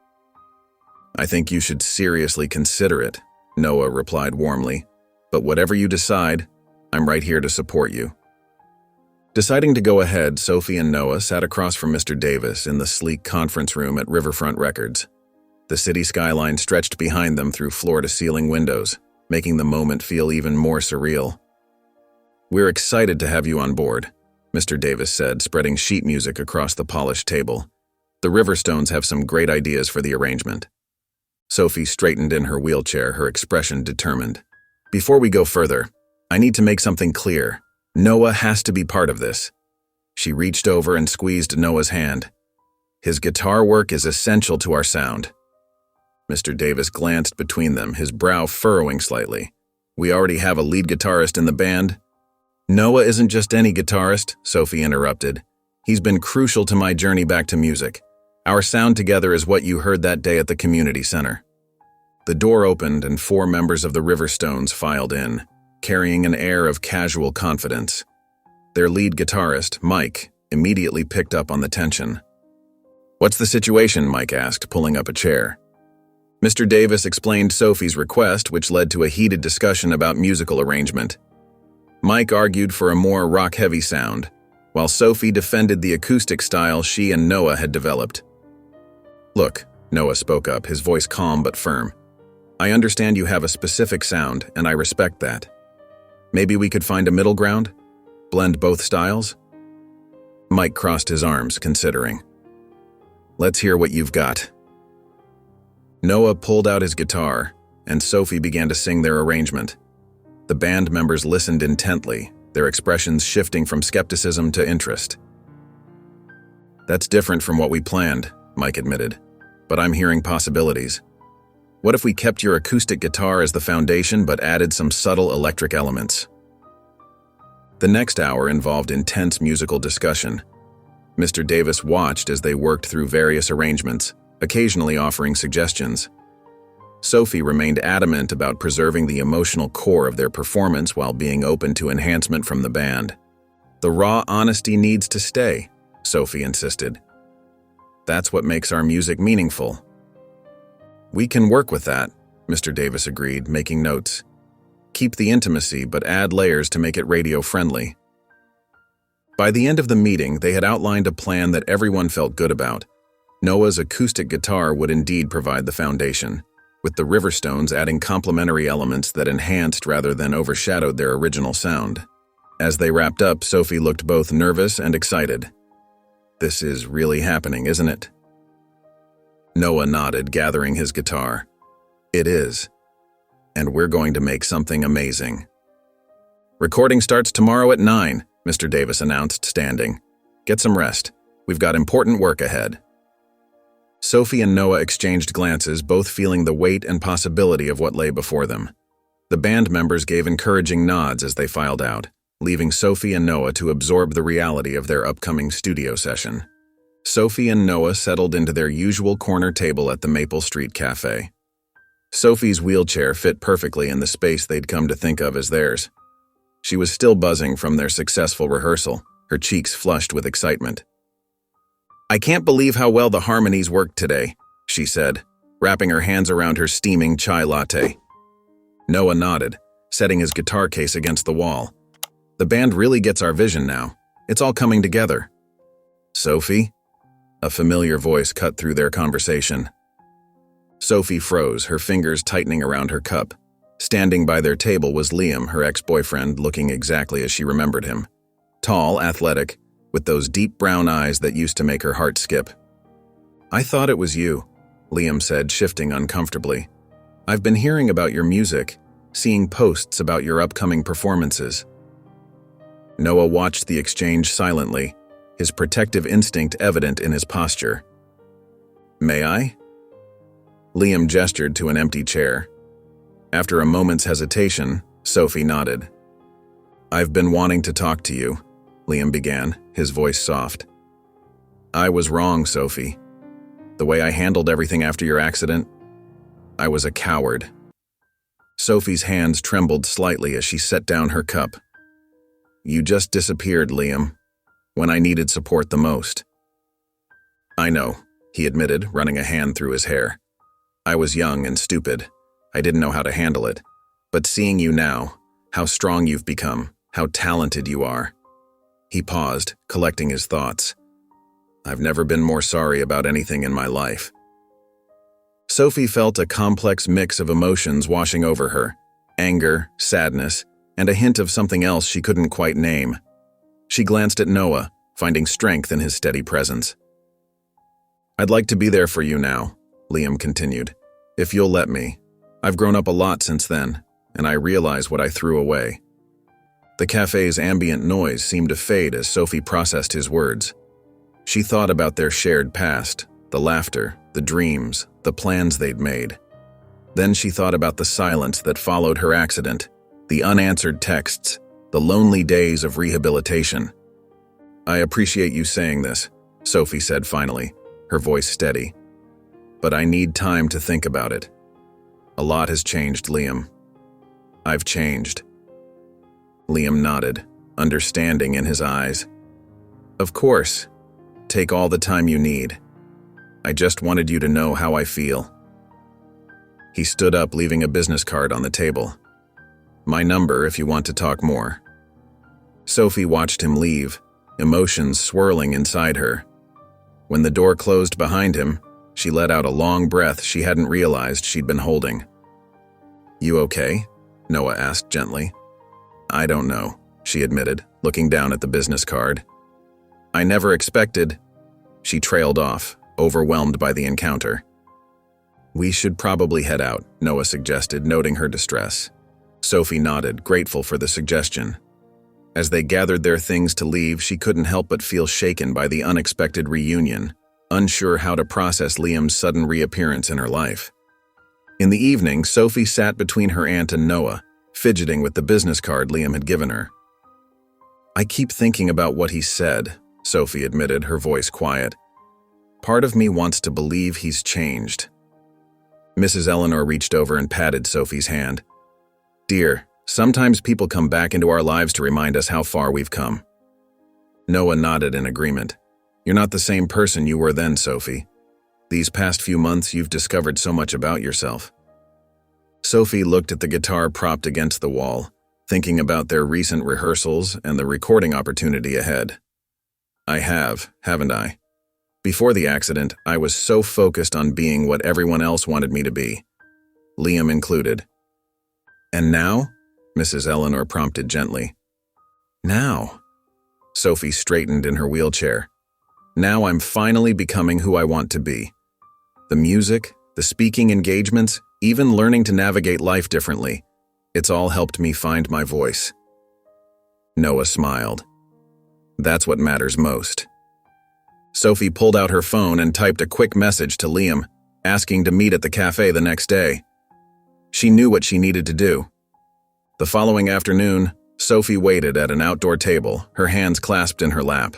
I think you should seriously consider it, Noah replied warmly. But whatever you decide, I'm right here to support you. Deciding to go ahead, Sophie and Noah sat across from Mr. Davis in the sleek conference room at Riverfront Records. The city skyline stretched behind them through floor-to-ceiling windows, making the moment feel even more surreal. We're excited to have you on board, Mr. Davis said, spreading sheet music across the polished table. The Riverstones have some great ideas for the arrangement. Sophie straightened in her wheelchair, her expression determined. Before we go further, I need to make something clear. Noah has to be part of this. She reached over and squeezed Noah's hand. His guitar work is essential to our sound. Mr. Davis glanced between them, his brow furrowing slightly. We already have a lead guitarist in the band. Noah isn't just any guitarist, Sophie interrupted. He's been crucial to my journey back to music. Our sound together is what you heard that day at the community center. The door opened and 4 members of the Riverstones filed in, carrying an air of casual confidence. Their lead guitarist, Mike, immediately picked up on the tension. What's the situation? Mike asked, pulling up a chair. Mr. Davis explained Sophie's request, which led to a heated discussion about musical arrangement. Mike argued for a more rock-heavy sound, while Sophie defended the acoustic style she and Noah had developed. Look, Noah spoke up, his voice calm but firm. I understand you have a specific sound, and I respect that. Maybe we could find a middle ground? Blend both styles? Mike crossed his arms, considering. Let's hear what you've got. Noah pulled out his guitar, and Sophie began to sing their arrangement. The band members listened intently, their expressions shifting from skepticism to interest. That's different from what we planned, Mike admitted, but I'm hearing possibilities. What if we kept your acoustic guitar as the foundation but added some subtle electric elements? The next hour involved intense musical discussion. Mr. Davis watched as they worked through various arrangements, occasionally offering suggestions. Sophie remained adamant about preserving the emotional core of their performance while being open to enhancement from the band. The raw honesty needs to stay, Sophie insisted. That's what makes our music meaningful. We can work with that, Mr. Davis agreed, making notes. Keep the intimacy, but add layers to make it radio-friendly. By the end of the meeting, they had outlined a plan that everyone felt good about. Noah's acoustic guitar would indeed provide the foundation, with the Riverstones adding complementary elements that enhanced rather than overshadowed their original sound. As they wrapped up, Sophie looked both nervous and excited. This is really happening, isn't it? Noah nodded, gathering his guitar. It is. And we're going to make something amazing. Recording starts tomorrow at 9, Mr. Davis announced, standing. Get some rest. We've got important work ahead. Sophie and Noah exchanged glances, both feeling the weight and possibility of what lay before them. The band members gave encouraging nods as they filed out, leaving Sophie and Noah to absorb the reality of their upcoming studio session. Sophie and Noah settled into their usual corner table at the Maple Street Cafe. Sophie's wheelchair fit perfectly in the space they'd come to think of as theirs. She was still buzzing from their successful rehearsal, her cheeks flushed with excitement. I can't believe how well the harmonies worked today, she said, wrapping her hands around her steaming chai latte. Noah nodded, setting his guitar case against the wall. The band really gets our vision now. It's all coming together. Sophie? A familiar voice cut through their conversation. Sophie froze, her fingers tightening around her cup. Standing by their table was Liam, her ex-boyfriend, looking exactly as she remembered him. Tall, athletic, with those deep brown eyes that used to make her heart skip. I thought it was you, Liam said, shifting uncomfortably. I've been hearing about your music, seeing posts about your upcoming performances. Noah watched the exchange silently, his protective instinct evident in his posture. May I? Liam gestured to an empty chair. After a moment's hesitation, Sophie nodded. I've been wanting to talk to you, Liam began, his voice soft. I was wrong, Sophie. The way I handled everything after your accident? I was a coward. Sophie's hands trembled slightly as she set down her cup. You just disappeared, Liam, when I needed support the most. I know, he admitted, running a hand through his hair. I was young and stupid. I didn't know how to handle it. But seeing you now, how strong you've become, how talented you are. He paused, collecting his thoughts. I've never been more sorry about anything in my life. Sophie felt a complex mix of emotions washing over her, anger, sadness, and a hint of something else she couldn't quite name. She glanced at Noah, finding strength in his steady presence. I'd like to be there for you now, Liam continued, if you'll let me. I've grown up a lot since then, and I realize what I threw away. The cafe's ambient noise seemed to fade as Sophie processed his words. She thought about their shared past, the laughter, the dreams, the plans they'd made. Then she thought about the silence that followed her accident, the unanswered texts, the lonely days of rehabilitation. I appreciate you saying this, Sophie said finally, her voice steady. But I need time to think about it. A lot has changed, Liam. I've changed. Liam nodded, understanding in his eyes. Of course. Take all the time you need. I just wanted you to know how I feel. He stood up, leaving a business card on the table. My number if you want to talk more. Sophie watched him leave, emotions swirling inside her. When the door closed behind him, she let out a long breath she hadn't realized she'd been holding. You okay? Noah asked gently. I don't know, she admitted, looking down at the business card. I never expected. She trailed off, overwhelmed by the encounter. We should probably head out, Noah suggested, noting her distress. Sophie nodded, grateful for the suggestion. As they gathered their things to leave, she couldn't help but feel shaken by the unexpected reunion, unsure how to process Liam's sudden reappearance in her life. In the evening, Sophie sat between her aunt and Noah, fidgeting with the business card Liam had given her. I keep thinking about what he said, Sophie admitted, her voice quiet. Part of me wants to believe he's changed. Mrs. Eleanor reached over and patted Sophie's hand. Dear, sometimes people come back into our lives to remind us how far we've come. Noah nodded in agreement. You're not the same person you were then, Sophie. These past few months, you've discovered so much about yourself. Sophie looked at the guitar propped against the wall, thinking about their recent rehearsals and the recording opportunity ahead. I have, haven't I? Before the accident, I was so focused on being what everyone else wanted me to be, Liam included. And now? Mrs. Eleanor prompted gently. Now? Sophie straightened in her wheelchair. Now I'm finally becoming who I want to be. The music, the speaking engagements, even learning to navigate life differently. It's all helped me find my voice. Noah smiled. That's what matters most. Sophie pulled out her phone and typed a quick message to Liam, asking to meet at the cafe the next day. She knew what she needed to do. The following afternoon, Sophie waited at an outdoor table, her hands clasped in her lap.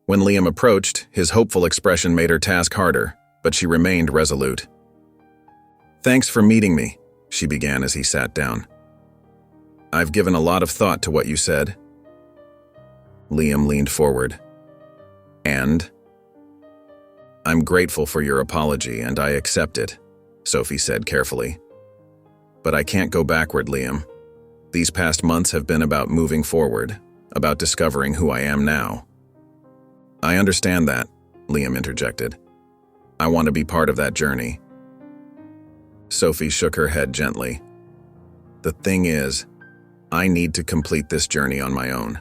When Liam approached, his hopeful expression made her task harder, but she remained resolute. Thanks for meeting me, she began as he sat down. I've given a lot of thought to what you said. Liam leaned forward. And? I'm grateful for your apology and I accept it, Sophie said carefully. But I can't go backward, Liam. These past months have been about moving forward, about discovering who I am now. I understand that, Liam interjected. I want to be part of that journey. Sophie shook her head gently. The thing is, I need to complete this journey on my own.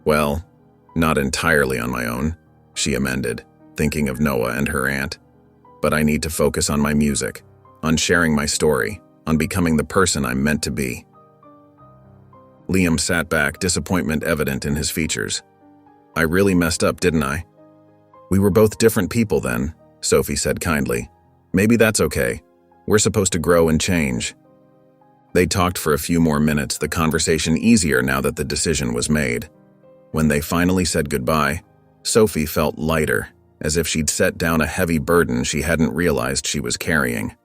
Well, not entirely on my own, she amended, thinking of Noah and her aunt. But I need to focus on my music, on sharing my story, on becoming the person I'm meant to be. Liam sat back, disappointment evident in his features. I really messed up, didn't I? We were both different people then, Sophie said kindly. Maybe that's okay. We're supposed to grow and change. They talked for a few more minutes, the conversation easier now that the decision was made. When they finally said goodbye, Sophie felt lighter, as if she'd set down a heavy burden she hadn't realized she was carrying.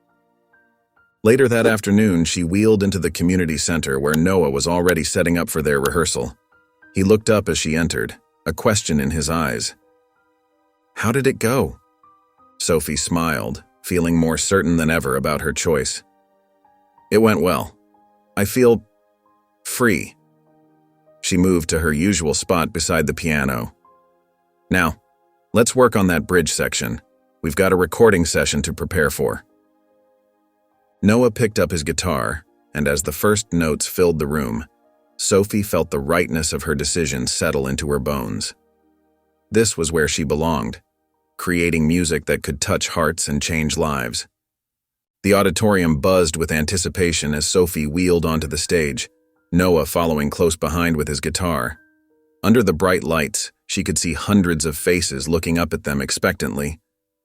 Later that afternoon, she wheeled into the community center where Noah was already setting up for their rehearsal. He looked up as she entered, a question in his eyes. "How did it go?" Sophie smiled, feeling more certain than ever about her choice. "It went well. I feel free." She moved to her usual spot beside the piano. "Now, let's work on that bridge section. We've got a recording session to prepare for." Noah picked up his guitar, and as the first notes filled the room, Sophie felt the rightness of her decision settle into her bones. This was where she belonged, creating music that could touch hearts and change lives. The auditorium buzzed with anticipation as Sophie wheeled onto the stage, Noah following close behind with his guitar. Under the bright lights, she could see hundreds of faces looking up at them expectantly.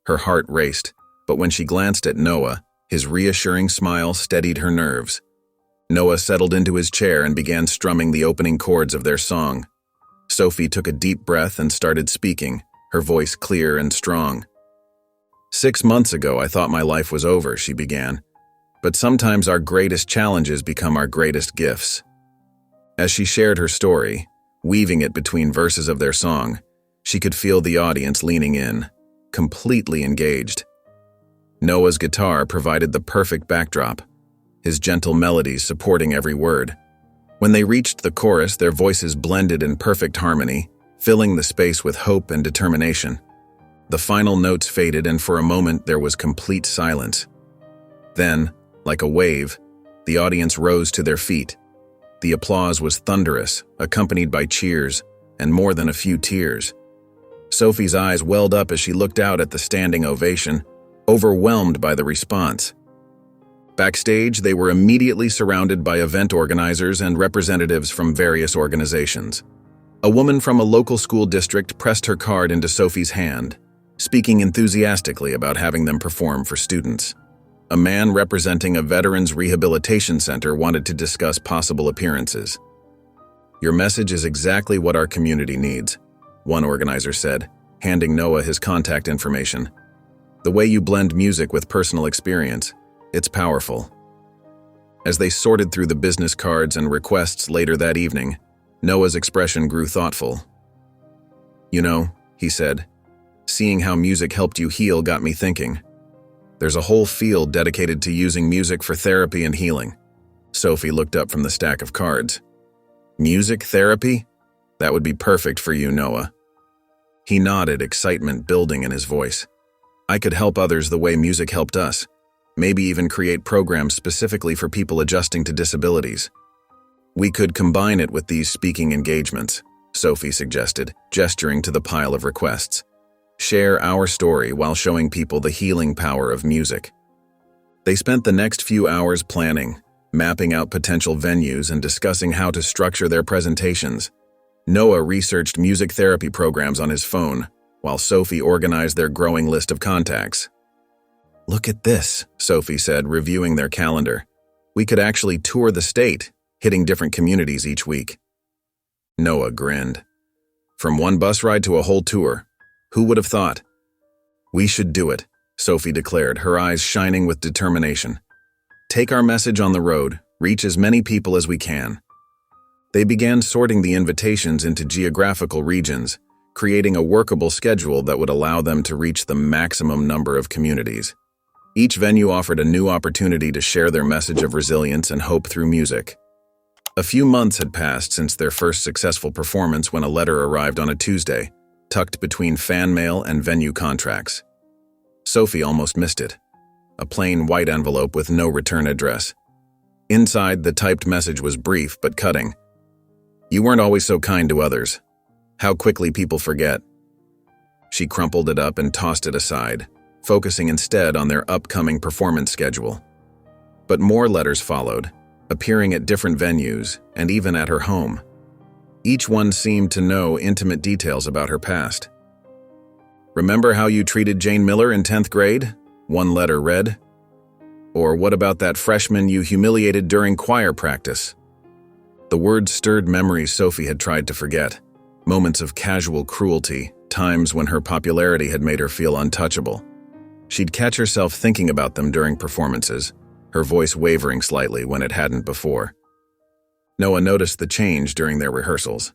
Her heart raced, but when she glanced at Noah, his reassuring smile steadied her nerves. Noah settled into his chair and began strumming the opening chords of their song. Sophie took a deep breath and started speaking, her voice clear and strong. "6 months ago, I thought my life was over," she began. "But sometimes our greatest challenges become our greatest gifts." As she shared her story, weaving it between verses of their song, she could feel the audience leaning in, completely engaged. Noah's guitar provided the perfect backdrop, his gentle melodies supporting every word. When they reached the chorus, their voices blended in perfect harmony, filling the space with hope and determination. The final notes faded, and for a moment there was complete silence. Then, like a wave, the audience rose to their feet. The applause was thunderous, accompanied by cheers, and more than a few tears. Sophie's eyes welled up as she looked out at the standing ovation, overwhelmed by the response. Backstage, they were immediately surrounded by event organizers and representatives from various organizations. A woman from a local school district pressed her card into Sophie's hand, speaking enthusiastically about having them perform for students. A man representing a veterans rehabilitation center wanted to discuss possible appearances. "Your message is exactly what our community needs," one organizer said, handing Noah his contact information. "The way you blend music with personal experience, it's powerful." As they sorted through the business cards and requests later that evening, Noah's expression grew thoughtful. "You know," he said, "seeing how music helped you heal got me thinking. There's a whole field dedicated to using music for therapy and healing." Sophie looked up from the stack of cards. "Music therapy? That would be perfect for you, Noah." He nodded, excitement building in his voice. "I could help others the way music helped us, maybe even create programs specifically for people adjusting to disabilities. We could combine it with these speaking engagements," Sophie suggested, gesturing to the pile of requests. "Share our story while showing people the healing power of music." They spent the next few hours planning, mapping out potential venues and discussing how to structure their presentations. Noah researched music therapy programs on his phone, while Sophie organized their growing list of contacts. "Look at this," Sophie said, reviewing their calendar. "We could actually tour the state, hitting different communities each week." Noah grinned. "From one bus ride to a whole tour. Who would have thought?" "We should do it," Sophie declared, her eyes shining with determination. "Take our message on the road, reach as many people as we can." They began sorting the invitations into geographical regions, creating a workable schedule that would allow them to reach the maximum number of communities. Each venue offered a new opportunity to share their message of resilience and hope through music. A few months had passed since their first successful performance when a letter arrived on a Tuesday, tucked between fan mail and venue contracts. Sophie almost missed it. A plain white envelope with no return address. Inside, the typed message was brief but cutting. "You weren't always so kind to others. How quickly people forget." She crumpled it up and tossed it aside, focusing instead on their upcoming performance schedule. But more letters followed, appearing at different venues and even at her home. Each one seemed to know intimate details about her past. "Remember how you treated Jane Miller in 10th grade?" one letter read. "Or what about that freshman you humiliated during choir practice?" The words stirred memories Sophie had tried to forget, moments of casual cruelty, times when her popularity had made her feel untouchable. She'd catch herself thinking about them during performances, her voice wavering slightly when it hadn't before. Noah noticed the change during their rehearsals.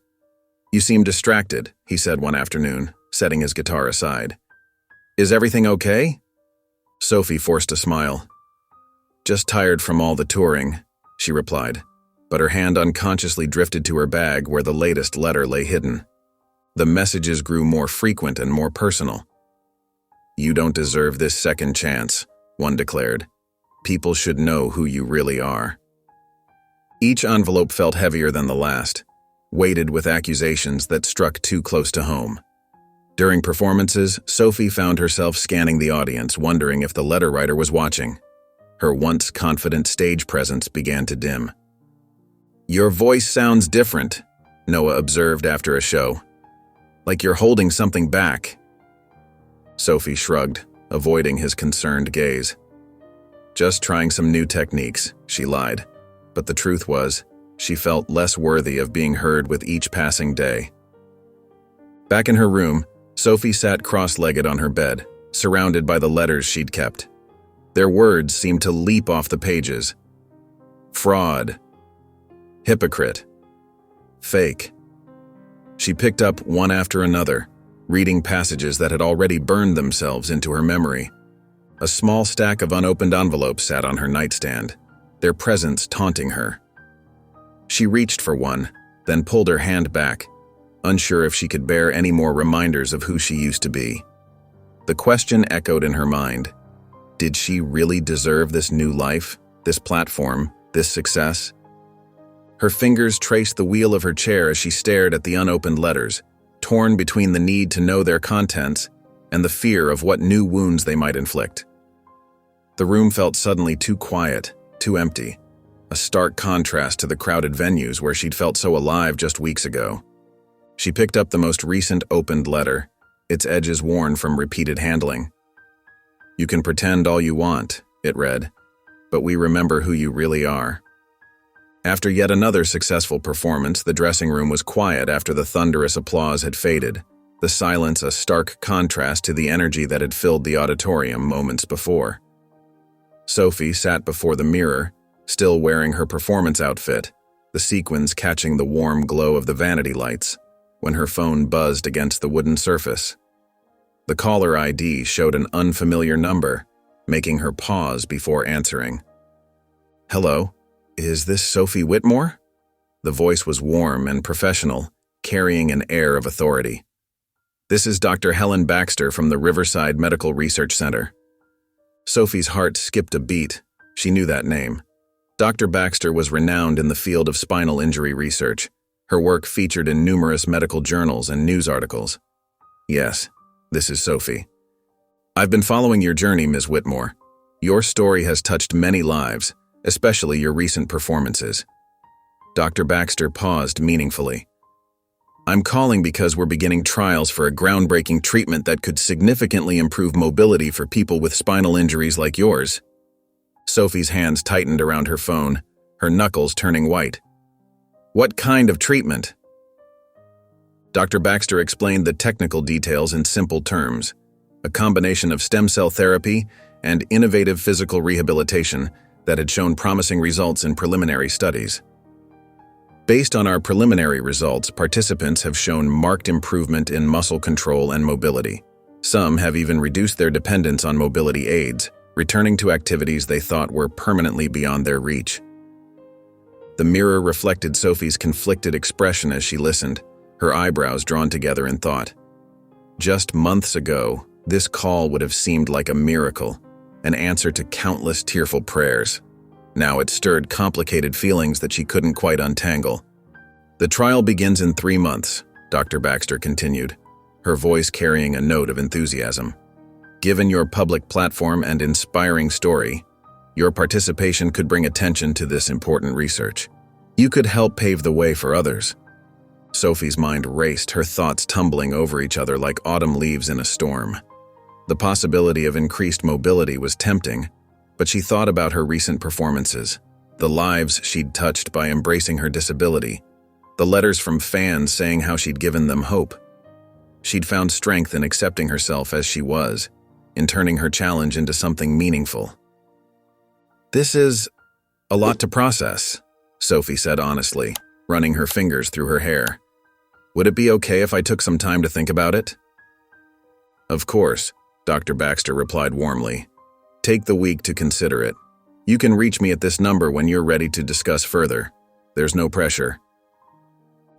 "You seem distracted," he said one afternoon, setting his guitar aside. "Is everything okay?" Sophie forced a smile. "Just tired from all the touring," she replied, but her hand unconsciously drifted to her bag where the latest letter lay hidden. The messages grew more frequent and more personal. "You don't deserve this second chance," one declared. "People should know who you really are." Each envelope felt heavier than the last, weighted with accusations that struck too close to home. During performances, Sophie found herself scanning the audience, wondering if the letter writer was watching. Her once confident stage presence began to dim. "Your voice sounds different," Noah observed after a show. "Like you're holding something back." Sophie shrugged, avoiding his concerned gaze. "Just trying some new techniques," she lied. But the truth was, she felt less worthy of being heard with each passing day. Back in her room, Sophie sat cross-legged on her bed, surrounded by the letters she'd kept. Their words seemed to leap off the pages. Fraud. Hypocrite. Fake. She picked up one after another, reading passages that had already burned themselves into her memory. A small stack of unopened envelopes sat on her nightstand, their presence taunting her. She reached for one, then pulled her hand back, unsure if she could bear any more reminders of who she used to be. The question echoed in her mind. Did she really deserve this new life, this platform, this success? Her fingers traced the wheel of her chair as she stared at the unopened letters, torn between the need to know their contents and the fear of what new wounds they might inflict. The room felt suddenly too quiet, too empty, a stark contrast to the crowded venues where she'd felt so alive just weeks ago. She picked up the most recent opened letter, its edges worn from repeated handling. "You can pretend all you want," it read, "but we remember who you really are." After yet another successful performance, the dressing room was quiet after the thunderous applause had faded, the silence a stark contrast to the energy that had filled the auditorium moments before. Sophie sat before the mirror, still wearing her performance outfit, the sequins catching the warm glow of the vanity lights, when her phone buzzed against the wooden surface. The caller ID showed an unfamiliar number, making her pause before answering. "Hello, is this Sophie Whitmore?" The voice was warm and professional, carrying an air of authority. "This is Dr. Helen Baxter from the Riverside Medical Research Center." Sophie's heart skipped a beat. She knew that name. Dr. Baxter was renowned in the field of spinal injury research, her work featured in numerous medical journals and news articles. "Yes, this is Sophie. I've been following your journey, Ms. Whitmore. Your story has touched many lives, especially your recent performances." Dr. Baxter paused meaningfully. "I'm calling because we're beginning trials for a groundbreaking treatment that could significantly improve mobility for people with spinal injuries like yours." Sophie's hands tightened around her phone, her knuckles turning white. "What kind of treatment?" Dr. Baxter explained the technical details in simple terms, a combination of stem cell therapy and innovative physical rehabilitation that had shown promising results in preliminary studies. Based on our preliminary results, participants have shown marked improvement in muscle control and mobility. Some have even reduced their dependence on mobility aids, returning to activities they thought were permanently beyond their reach. The mirror reflected Sophie's conflicted expression as she listened, her eyebrows drawn together in thought. Just months ago, this call would have seemed like a miracle, an answer to countless tearful prayers. Now it stirred complicated feelings that she couldn't quite untangle. "The trial begins in 3 months, Dr. Baxter continued, her voice carrying a note of enthusiasm. "Given your public platform and inspiring story, your participation could bring attention to this important research. You could help pave the way for others." Sophie's mind raced, her thoughts tumbling over each other like autumn leaves in a storm. The possibility of increased mobility was tempting, but she thought about her recent performances, the lives she'd touched by embracing her disability, the letters from fans saying how she'd given them hope. She'd found strength in accepting herself as she was, in turning her challenge into something meaningful. "This is a lot to process," Sophie said honestly, running her fingers through her hair. "Would it be okay if I took some time to think about it?" "Of course," Dr. Baxter replied warmly. "Take the week to consider it. You can reach me at this number when you're ready to discuss further. There's no pressure."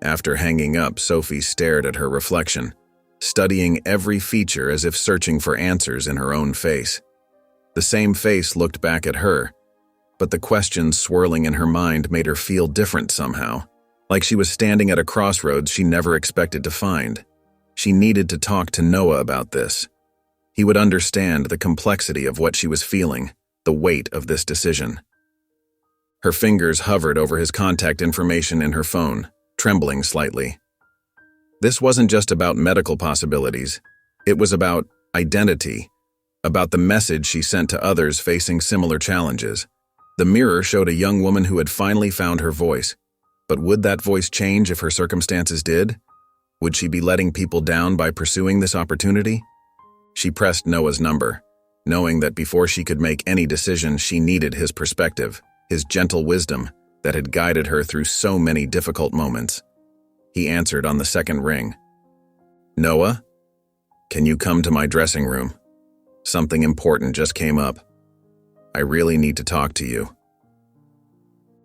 After hanging up, Sophie stared at her reflection, studying every feature as if searching for answers in her own face. The same face looked back at her, but the questions swirling in her mind made her feel different somehow, like she was standing at a crossroads she never expected to find. She needed to talk to Noah about this. He would understand the complexity of what she was feeling, the weight of this decision. Her fingers hovered over his contact information in her phone, trembling slightly. This wasn't just about medical possibilities. It was about identity, about the message she sent to others facing similar challenges. The mirror showed a young woman who had finally found her voice. But would that voice change if her circumstances did? Would she be letting people down by pursuing this opportunity? She pressed Noah's number, knowing that before she could make any decision, she needed his perspective, his gentle wisdom that had guided her through so many difficult moments. He answered on the second ring. "Noah, can you come to my dressing room? Something important just came up. I really need to talk to you."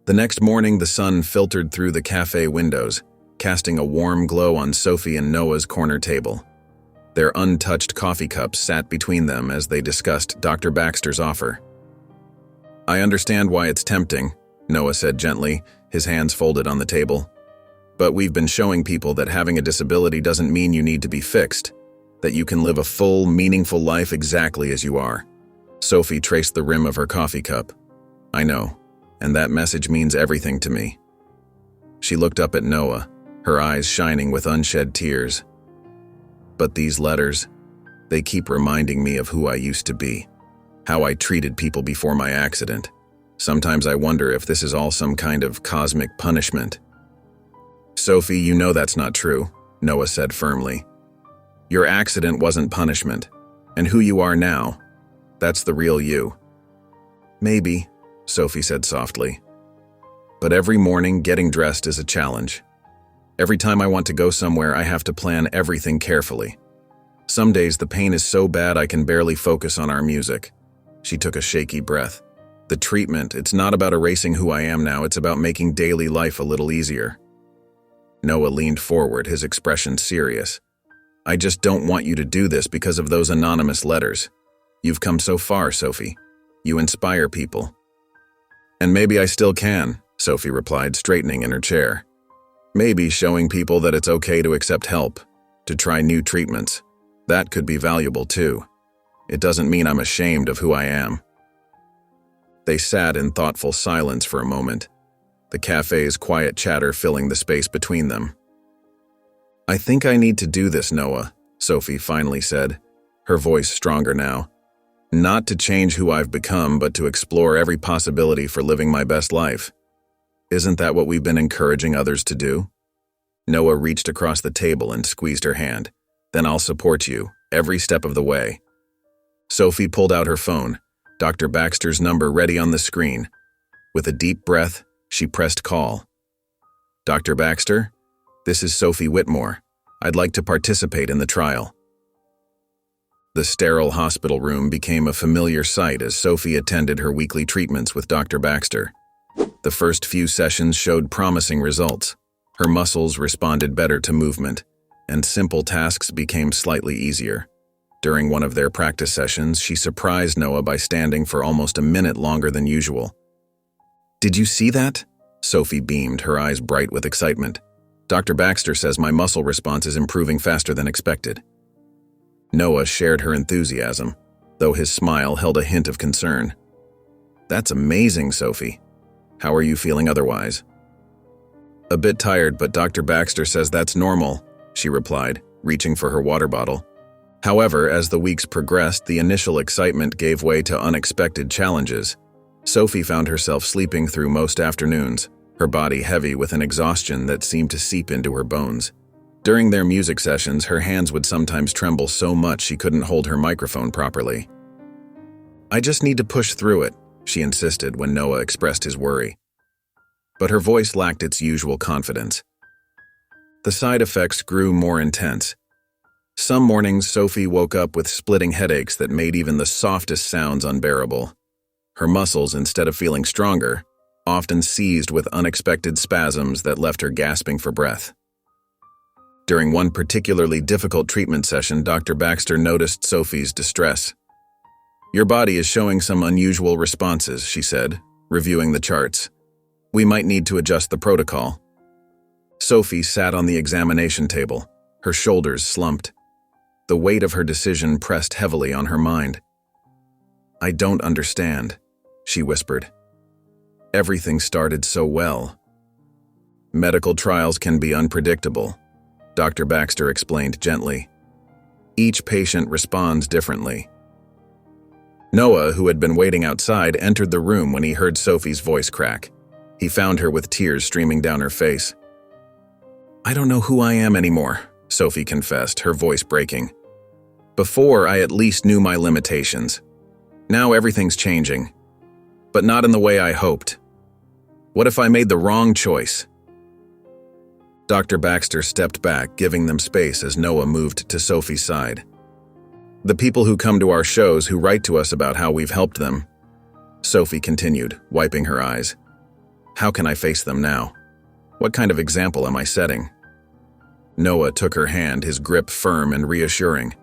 The next morning, the sun filtered through the cafe windows, casting a warm glow on Sophie and Noah's corner table. Their untouched coffee cups sat between them as they discussed Dr. Baxter's offer. "I understand why it's tempting," Noah said gently, his hands folded on the table. "But we've been showing people that having a disability doesn't mean you need to be fixed, that you can live a full, meaningful life exactly as you are." Sophie traced the rim of her coffee cup. "I know, and that message means everything to me." She looked up at Noah, her eyes shining with unshed tears. "But these letters, they keep reminding me of who I used to be, how I treated people before my accident. Sometimes I wonder if this is all some kind of cosmic punishment." "Sophie, you know that's not true," Noah said firmly. "Your accident wasn't punishment, and who you are now, that's the real you." "Maybe," Sophie said softly. "But every morning, getting dressed is a challenge. Every time I want to go somewhere, I have to plan everything carefully. Some days the pain is so bad I can barely focus on our music." She took a shaky breath. "The treatment, it's not about erasing who I am now, it's about making daily life a little easier." Noah leaned forward, his expression serious. "I just don't want you to do this because of those anonymous letters. You've come so far, Sophie. You inspire people." "And maybe I still can," Sophie replied, straightening in her chair. "Maybe showing people that it's okay to accept help, to try new treatments. That could be valuable too. It doesn't mean I'm ashamed of who I am." They sat in thoughtful silence for a moment, the cafe's quiet chatter filling the space between them. "I think I need to do this, Noah," Sophie finally said, her voice stronger now. "Not to change who I've become, but to explore every possibility for living my best life. Isn't that what we've been encouraging others to do?" Noah reached across the table and squeezed her hand. "Then I'll support you, every step of the way." Sophie pulled out her phone, Dr. Baxter's number ready on the screen. With a deep breath, she pressed call. "Dr. Baxter, this is Sophie Whitmore. I'd like to participate in the trial." The sterile hospital room became a familiar sight as Sophie attended her weekly treatments with Dr. Baxter. The first few sessions showed promising results. Her muscles responded better to movement, and simple tasks became slightly easier. During one of their practice sessions, she surprised Noah by standing for almost a minute longer than usual. "Did you see that?" Sophie beamed, her eyes bright with excitement. "Dr. Baxter says my muscle response is improving faster than expected." Noah shared her enthusiasm, though his smile held a hint of concern. "That's amazing, Sophie. How are you feeling otherwise?" "A bit tired, but Dr. Baxter says that's normal," she replied, reaching for her water bottle. However, as the weeks progressed, the initial excitement gave way to unexpected challenges. Sophie found herself sleeping through most afternoons, her body heavy with an exhaustion that seemed to seep into her bones. During their music sessions, her hands would sometimes tremble so much she couldn't hold her microphone properly. "I just need to push through it," she insisted when Noah expressed his worry. But her voice lacked its usual confidence. The side effects grew more intense. Some mornings, Sophie woke up with splitting headaches that made even the softest sounds unbearable. Her muscles, instead of feeling stronger, often seized with unexpected spasms that left her gasping for breath. During one particularly difficult treatment session, Dr. Baxter noticed Sophie's distress. "Your body is showing some unusual responses," she said, reviewing the charts. "We might need to adjust the protocol." Sophie sat on the examination table, her shoulders slumped. The weight of her decision pressed heavily on her mind. "I don't understand," she whispered. "Everything started so well." "Medical trials can be unpredictable," Dr. Baxter explained gently. "Each patient responds differently." Noah, who had been waiting outside, entered the room when he heard Sophie's voice crack. He found her with tears streaming down her face. "I don't know who I am anymore," Sophie confessed, her voice breaking. "Before, I at least knew my limitations. Now everything's changing. But not in the way I hoped. What if I made the wrong choice?" Dr. Baxter stepped back, giving them space as Noah moved to Sophie's side. "The people who come to our shows who write to us about how we've helped them," Sophie continued, wiping her eyes. "How can I face them now? What kind of example am I setting?" Noah took her hand, his grip firm and reassuring.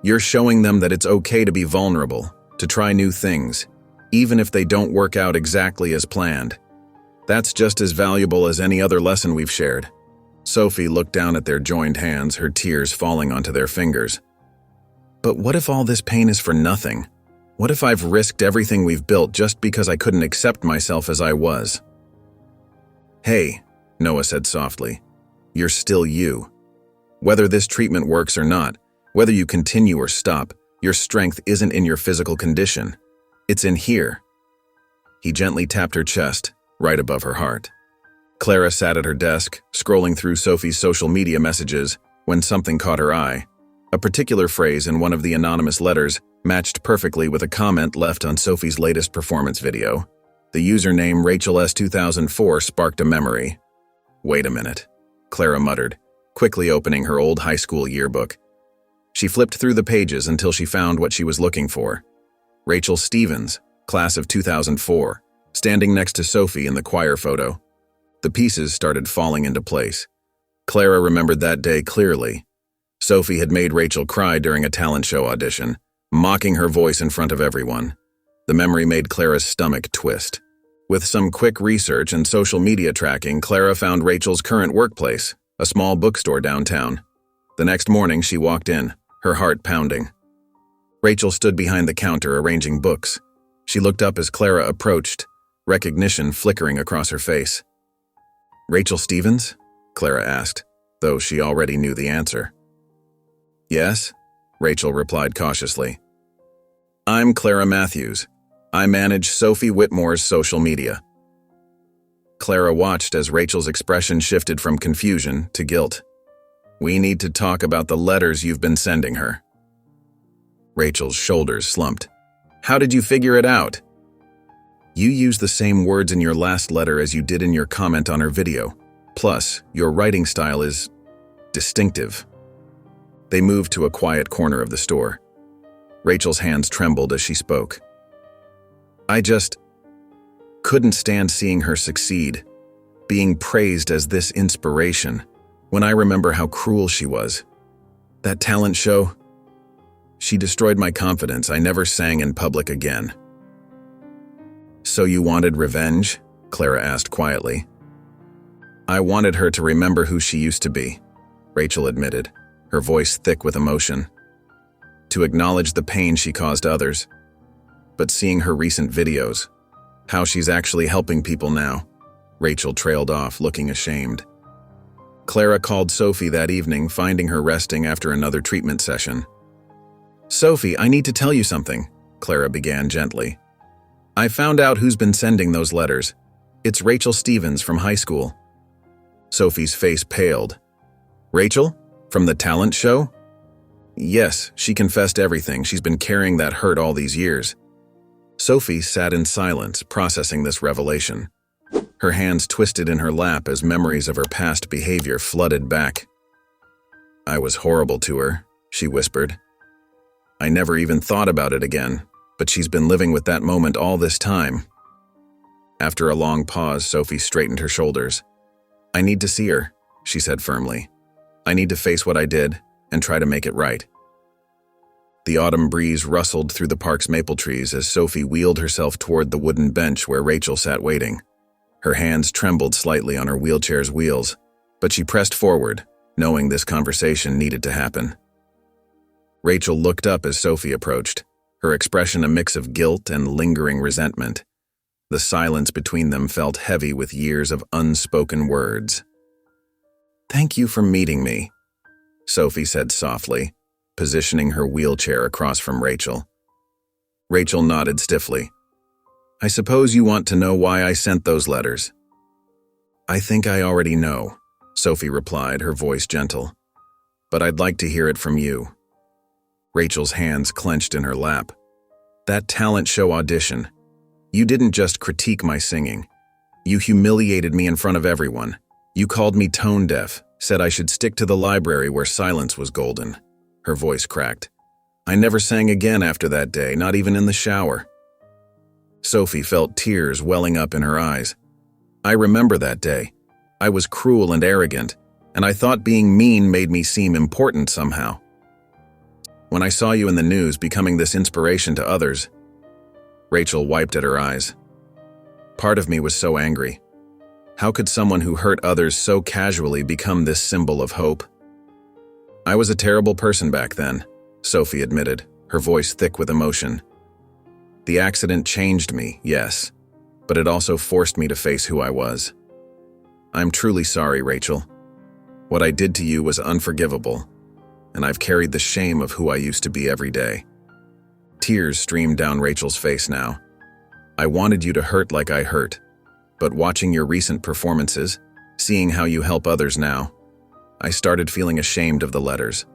"You're showing them that it's okay to be vulnerable, to try new things, even if they don't work out exactly as planned. That's just as valuable as any other lesson we've shared." Sophie looked down at their joined hands, her tears falling onto their fingers. "But what if all this pain is for nothing? What if I've risked everything we've built just because I couldn't accept myself as I was?" "Hey," Noah said softly, "you're still you. Whether this treatment works or not, whether you continue or stop, your strength isn't in your physical condition. It's in here." He gently tapped her chest, right above her heart. Clara sat at her desk, scrolling through Sophie's social media messages, when something caught her eye. A particular phrase in one of the anonymous letters matched perfectly with a comment left on Sophie's latest performance video. The username RachelS2004 sparked a memory. "Wait a minute," Clara muttered, quickly opening her old high school yearbook. She flipped through the pages until she found what she was looking for. Rachel Stevens, class of 2004, standing next to Sophie in the choir photo. The pieces started falling into place. Clara remembered that day clearly. Sophie had made Rachel cry during a talent show audition, mocking her voice in front of everyone. The memory made Clara's stomach twist. With some quick research and social media tracking, Clara found Rachel's current workplace, a small bookstore downtown. The next morning, she walked in, her heart pounding. Rachel stood behind the counter arranging books. She looked up as Clara approached, recognition flickering across her face. "Rachel Stevens?" Clara asked, though she already knew the answer. "Yes," Rachel replied cautiously. "I'm Clara Matthews. I manage Sophie Whitmore's social media." Clara watched as Rachel's expression shifted from confusion to guilt. "We need to talk about the letters you've been sending her." Rachel's shoulders slumped. "How did you figure it out?" "You used the same words in your last letter as you did in your comment on her video. Plus, your writing style is distinctive." They moved to a quiet corner of the store. Rachel's hands trembled as she spoke. "I just couldn't stand seeing her succeed, being praised as this inspiration, when I remember how cruel she was. That talent show, she destroyed my confidence. I never sang in public again." "So you wanted revenge?" Clara asked quietly. "I wanted her to remember who she used to be," Rachel admitted, her voice thick with emotion. "To acknowledge the pain she caused others. But seeing her recent videos, how she's actually helping people now," Rachel trailed off, looking ashamed. Clara called Sophie that evening, finding her resting after another treatment session. "Sophie, I need to tell you something," Clara began gently. "I found out who's been sending those letters. It's Rachel Stevens from high school." Sophie's face paled. Rachel? From the talent show? Yes, she confessed everything. She's been carrying that hurt all these years. Sophie sat in silence, processing this revelation. Her hands twisted in her lap as memories of her past behavior flooded back. I was horrible to her, she whispered. I never even thought about it again, but she's been living with that moment all this time. After a long pause, Sophie straightened her shoulders. I need to see her, she said firmly. I need to face what I did and try to make it right. The autumn breeze rustled through the park's maple trees as Sophie wheeled herself toward the wooden bench where Rachel sat waiting. Her hands trembled slightly on her wheelchair's wheels, but she pressed forward, knowing this conversation needed to happen. Rachel looked up as Sophie approached, her expression a mix of guilt and lingering resentment. The silence between them felt heavy with years of unspoken words. Thank you for meeting me, Sophie said softly, positioning her wheelchair across from Rachel. Rachel nodded stiffly. I suppose you want to know why I sent those letters. I think I already know, Sophie replied, her voice gentle. But I'd like to hear it from you. Rachel's hands clenched in her lap. That talent show audition. You didn't just critique my singing. You humiliated me in front of everyone. You called me tone deaf, said I should stick to the library where silence was golden. Her voice cracked. I never sang again after that day, not even in the shower. Sophie felt tears welling up in her eyes. I remember that day. I was cruel and arrogant, and I thought being mean made me seem important somehow. When I saw you in the news becoming this inspiration to others, Rachel wiped at her eyes. Part of me was so angry. How could someone who hurt others so casually become this symbol of hope? I was a terrible person back then, Sophie admitted, her voice thick with emotion. The accident changed me, yes, but it also forced me to face who I was. I'm truly sorry, Rachel. What I did to you was unforgivable, and I've carried the shame of who I used to be every day. Tears streamed down Rachel's face now. I wanted you to hurt like I hurt, but watching your recent performances, seeing how you help others now, I started feeling ashamed of the letters.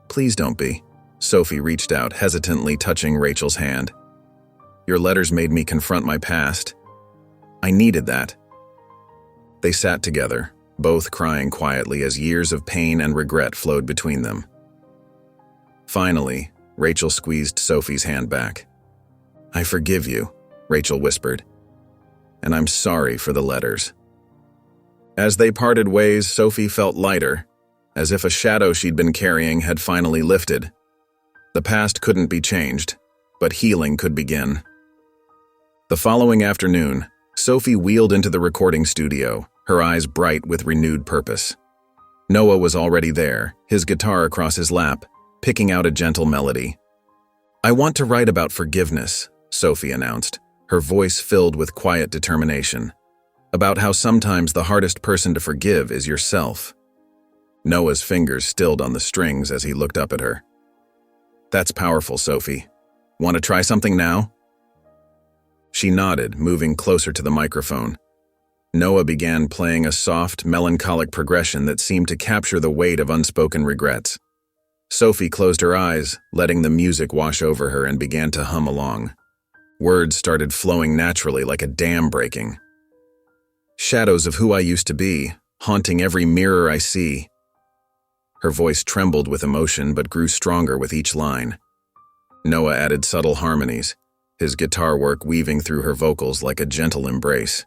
Please don't be. Sophie reached out, hesitantly touching Rachel's hand. Your letters made me confront my past. I needed that. They sat together, both crying quietly as years of pain and regret flowed between them. Finally, Rachel squeezed Sophie's hand back. I forgive you, Rachel whispered, and I'm sorry for the letters. As they parted ways, Sophie felt lighter, as if a shadow she'd been carrying had finally lifted. The past couldn't be changed, but healing could begin. The following afternoon, Sophie wheeled into the recording studio, her eyes bright with renewed purpose. Noah was already there, his guitar across his lap, picking out a gentle melody. I want to write about forgiveness, Sophie announced, her voice filled with quiet determination. About how sometimes the hardest person to forgive is yourself. Noah's fingers stilled on the strings as he looked up at her. That's powerful, Sophie. Want to try something now? She nodded, moving closer to the microphone. Noah began playing a soft, melancholic progression that seemed to capture the weight of unspoken regrets. Sophie closed her eyes, letting the music wash over her, and began to hum along. Words started flowing naturally like a dam breaking. Shadows of who I used to be, haunting every mirror I see. Her voice trembled with emotion but grew stronger with each line. Noah added subtle harmonies, his guitar work weaving through her vocals like a gentle embrace.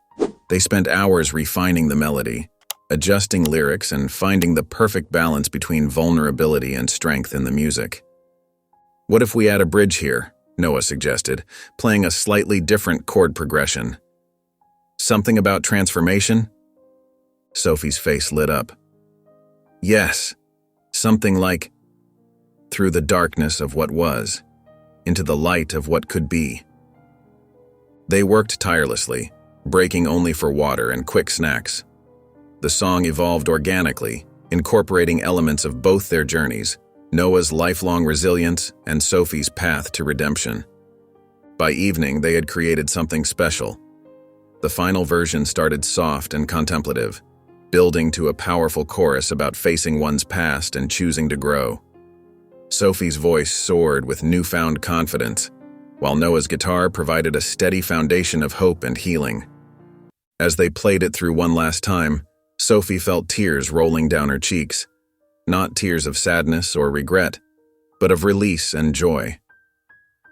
They spent hours refining the melody, adjusting lyrics and finding the perfect balance between vulnerability and strength in the music. What if we add a bridge here? Noah suggested, playing a slightly different chord progression. Something about transformation? Sophie's face lit up. Yes, something like, through the darkness of what was, into the light of what could be. They worked tirelessly, breaking only for water and quick snacks. The song evolved organically, incorporating elements of both their journeys, Noah's lifelong resilience and Sophie's path to redemption. By evening, they had created something special. The final version started soft and contemplative, building to a powerful chorus about facing one's past and choosing to grow. Sophie's voice soared with newfound confidence, while Noah's guitar provided a steady foundation of hope and healing. As they played it through one last time, Sophie felt tears rolling down her cheeks, not tears of sadness or regret, but of release and joy.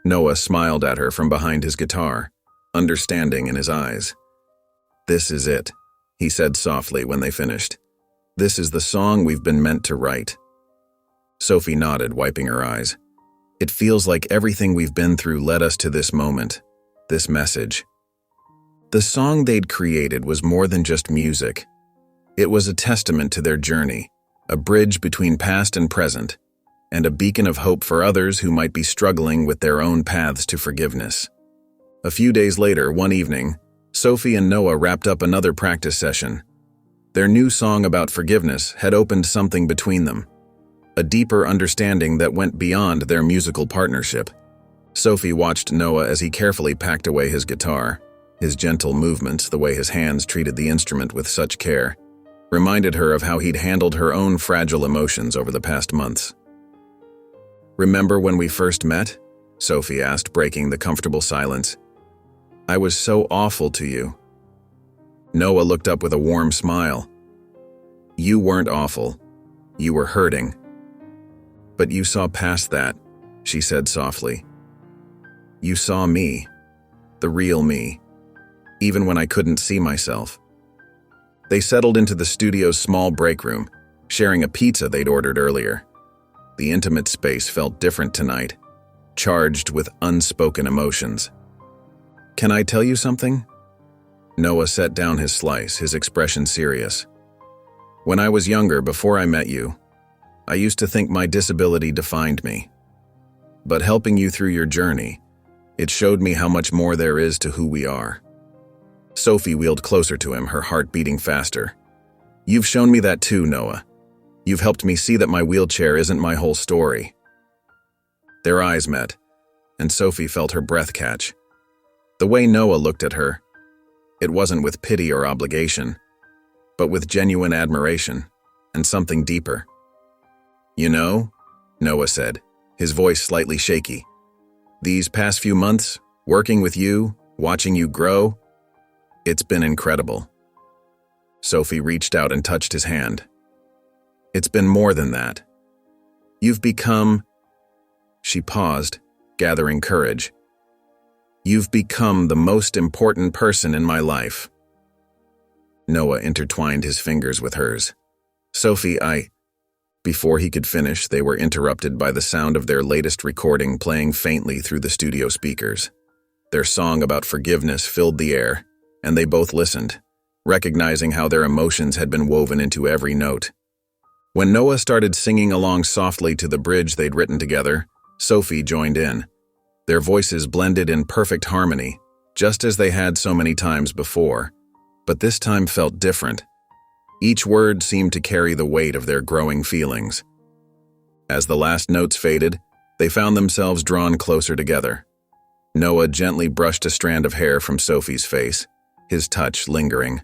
Noah smiled at her from behind his guitar, understanding in his eyes. "This is it," he said softly when they finished. "This is the song we've been meant to write." Sophie nodded, wiping her eyes. "It feels like everything we've been through led us to this moment, this message." The song they'd created was more than just music. It was a testament to their journey, a bridge between past and present, and a beacon of hope for others who might be struggling with their own paths to forgiveness. A few days later, one evening, Sophie and Noah wrapped up another practice session. Their new song about forgiveness had opened something between them, a deeper understanding that went beyond their musical partnership. Sophie watched Noah as he carefully packed away his guitar. His gentle movements, the way his hands treated the instrument with such care, reminded her of how he'd handled her own fragile emotions over the past months. "Remember when we first met?" Sophie asked, breaking the comfortable silence. "I was so awful to you." Noah looked up with a warm smile. "You weren't awful. You were hurting. But you saw past that," she said softly. "You saw me, the real me, even when I couldn't see myself." They settled into the studio's small break room, sharing a pizza they'd ordered earlier. The intimate space felt different tonight, charged with unspoken emotions. "Can I tell you something?" Noah set down his slice, his expression serious. "When I was younger, before I met you, I used to think my disability defined me. But helping you through your journey, it showed me how much more there is to who we are." Sophie wheeled closer to him, her heart beating faster. "You've shown me that too, Noah. You've helped me see that my wheelchair isn't my whole story." Their eyes met, and Sophie felt her breath catch. The way Noah looked at her, it wasn't with pity or obligation, but with genuine admiration and something deeper. "You know," Noah said, his voice slightly shaky, "these past few months, working with you, watching you grow, it's been incredible." Sophie reached out and touched his hand. "It's been more than that. You've become—" She paused, gathering courage. "You've become the most important person in my life." Noah intertwined his fingers with hers. "Sophie, Before he could finish, they were interrupted by the sound of their latest recording playing faintly through the studio speakers. Their song about forgiveness filled the air, and they both listened, recognizing how their emotions had been woven into every note. When Noah started singing along softly to the bridge they'd written together, Sophie joined in. Their voices blended in perfect harmony, just as they had so many times before, but this time felt different. Each word seemed to carry the weight of their growing feelings. As the last notes faded, they found themselves drawn closer together. Noah gently brushed a strand of hair from Sophie's face, his touch lingering.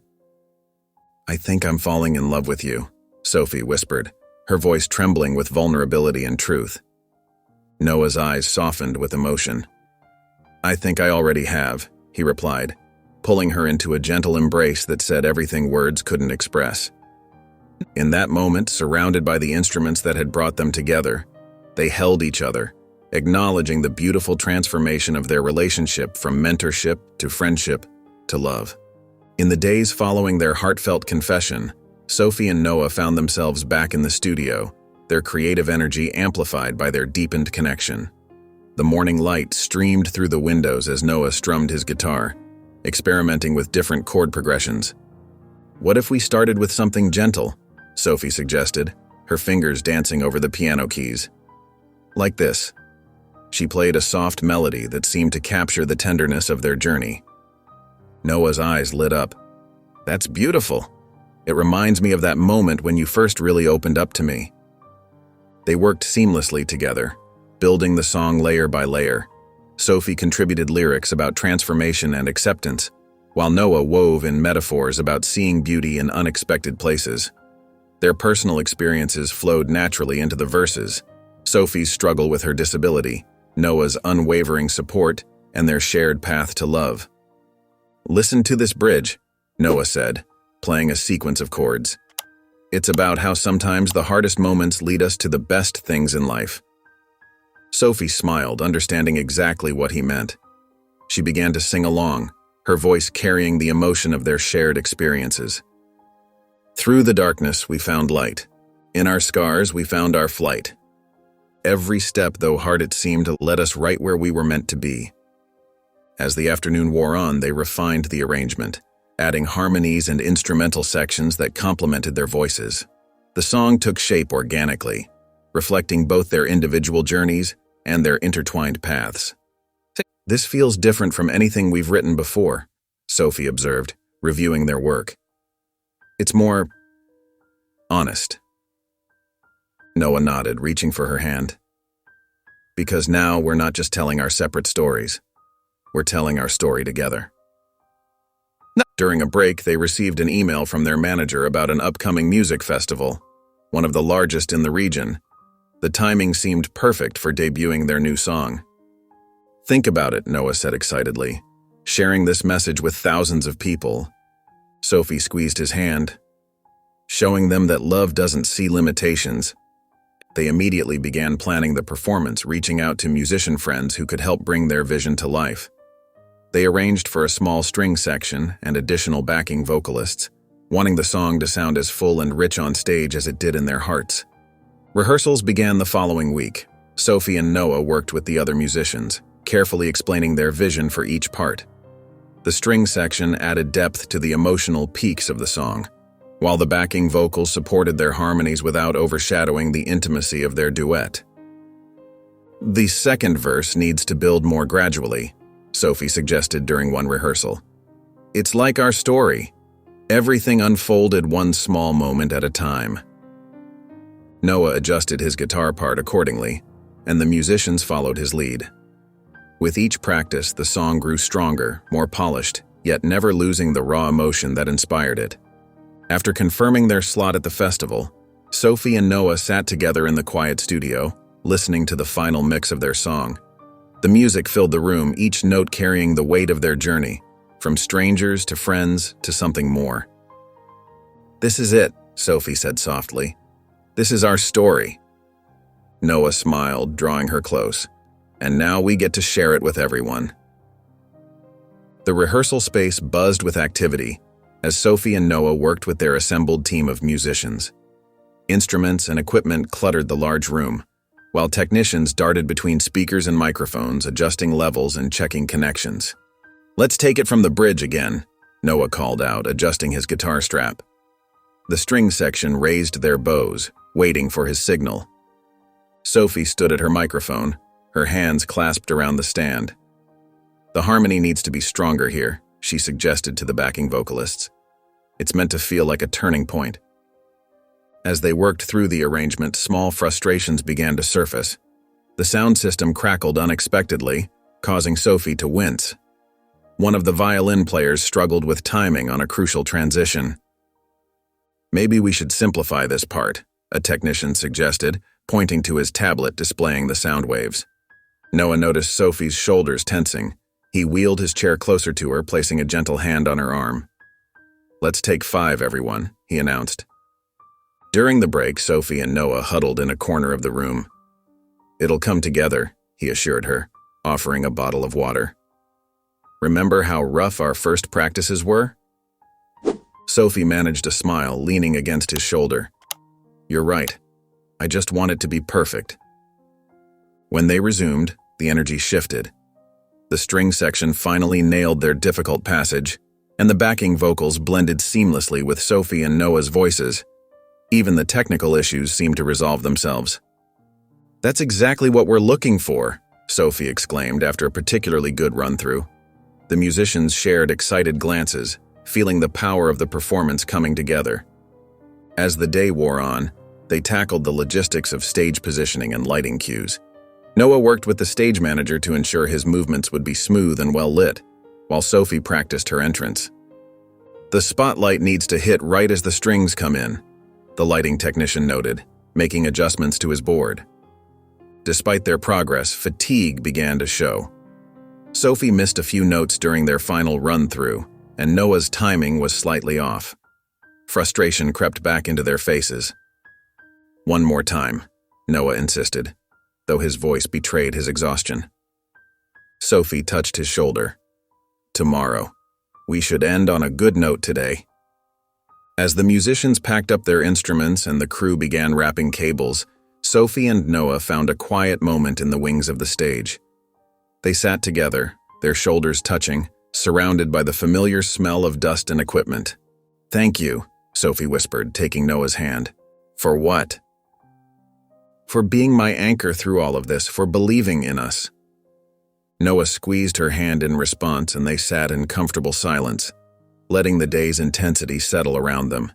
"I think I'm falling in love with you," Sophie whispered, her voice trembling with vulnerability and truth. Noah's eyes softened with emotion. "I think I already have," he replied, pulling her into a gentle embrace that said everything words couldn't express. In that moment, surrounded by the instruments that had brought them together, they held each other, acknowledging the beautiful transformation of their relationship from mentorship to friendship to love. In the days following their heartfelt confession, Sophie and Noah found themselves back in the studio, their creative energy amplified by their deepened connection. The morning light streamed through the windows as Noah strummed his guitar, experimenting with different chord progressions. "What if we started with something gentle?" Sophie suggested, her fingers dancing over the piano keys. "Like this." She played a soft melody that seemed to capture the tenderness of their journey. Noah's eyes lit up. "That's beautiful. It reminds me of that moment when you first really opened up to me." They worked seamlessly together, building the song layer by layer. Sophie contributed lyrics about transformation and acceptance, while Noah wove in metaphors about seeing beauty in unexpected places. Their personal experiences flowed naturally into the verses: Sophie's struggle with her disability, Noah's unwavering support, and their shared path to love. "Listen to this bridge," Noah said, playing a sequence of chords. "It's about how sometimes the hardest moments lead us to the best things in life." Sophie smiled, understanding exactly what he meant. She began to sing along, her voice carrying the emotion of their shared experiences. "Through the darkness we found light. In our scars we found our flight. Every step, though hard it seemed, led us right where we were meant to be." As the afternoon wore on, they refined the arrangement, adding harmonies and instrumental sections that complemented their voices. The song took shape organically, reflecting both their individual journeys and their intertwined paths. "This feels different from anything we've written before," Sophie observed, reviewing their work. "It's more honest." Noah nodded, reaching for her hand. "Because now we're not just telling our separate stories. We're telling our story together." During a break, they received an email from their manager about an upcoming music festival, one of the largest in the region. The timing seemed perfect for debuting their new song. "Think about it," Noah said excitedly, "sharing this message with thousands of people." Sophie squeezed his hand, showing them that love doesn't see limitations. They immediately began planning the performance, reaching out to musician friends who could help bring their vision to life. They arranged for a small string section and additional backing vocalists, wanting the song to sound as full and rich on stage as it did in their hearts. Rehearsals began the following week. Sophie and Noah worked with the other musicians, carefully explaining their vision for each part. The string section added depth to the emotional peaks of the song, while the backing vocals supported their harmonies without overshadowing the intimacy of their duet. "The second verse needs to build more gradually," Sophie suggested during one rehearsal. "It's like our story. Everything unfolded one small moment at a time." Noah adjusted his guitar part accordingly, and the musicians followed his lead. With each practice, the song grew stronger, more polished, yet never losing the raw emotion that inspired it. After confirming their slot at the festival, Sophie and Noah sat together in the quiet studio, listening to the final mix of their song. The music filled the room, each note carrying the weight of their journey, from strangers to friends to something more. "This is it," Sophie said softly. "This is our story." Noah smiled, drawing her close. "And now we get to share it with everyone." The rehearsal space buzzed with activity as Sophie and Noah worked with their assembled team of musicians. Instruments and equipment cluttered the large room, while technicians darted between speakers and microphones, adjusting levels and checking connections. "Let's take it from the bridge again," Noah called out, adjusting his guitar strap. The string section raised their bows, waiting for his signal. Sophie stood at her microphone, her hands clasped around the stand. "The harmony needs to be stronger here," she suggested to the backing vocalists. "It's meant to feel like a turning point." As they worked through the arrangement, small frustrations began to surface. The sound system crackled unexpectedly, causing Sophie to wince. One of the violin players struggled with timing on a crucial transition. "Maybe we should simplify this part," a technician suggested, pointing to his tablet displaying the sound waves. Noah noticed Sophie's shoulders tensing. He wheeled his chair closer to her, placing a gentle hand on her arm. "Let's take 5, everyone," he announced. During the break, Sophie and Noah huddled in a corner of the room. "It'll come together," he assured her, offering a bottle of water. "Remember how rough our first practices were?" Sophie managed a smile, leaning against his shoulder. "You're right. I just want it to be perfect." When they resumed, the energy shifted. The string section finally nailed their difficult passage, and the backing vocals blended seamlessly with Sophie and Noah's voices. Even the technical issues seemed to resolve themselves. "That's exactly what we're looking for," Sophie exclaimed after a particularly good run-through. The musicians shared excited glances, feeling the power of the performance coming together. As the day wore on, they tackled the logistics of stage positioning and lighting cues. Noah worked with the stage manager to ensure his movements would be smooth and well lit, while Sophie practiced her entrance. "The spotlight needs to hit right as the strings come in," the lighting technician noted, making adjustments to his board. Despite their progress, fatigue began to show. Sophie missed a few notes during their final run-through, and Noah's timing was slightly off. Frustration crept back into their faces. "One more time," Noah insisted, though his voice betrayed his exhaustion. Sophie touched his shoulder. "Tomorrow. We should end on a good note today." As the musicians packed up their instruments and the crew began wrapping cables, Sophie and Noah found a quiet moment in the wings of the stage. They sat together, their shoulders touching, surrounded by the familiar smell of dust and equipment. "Thank you," Sophie whispered, taking Noah's hand. "For what?" "For being my anchor through all of this, for believing in us." Noah squeezed her hand in response, and they sat in comfortable silence, letting the day's intensity settle around them.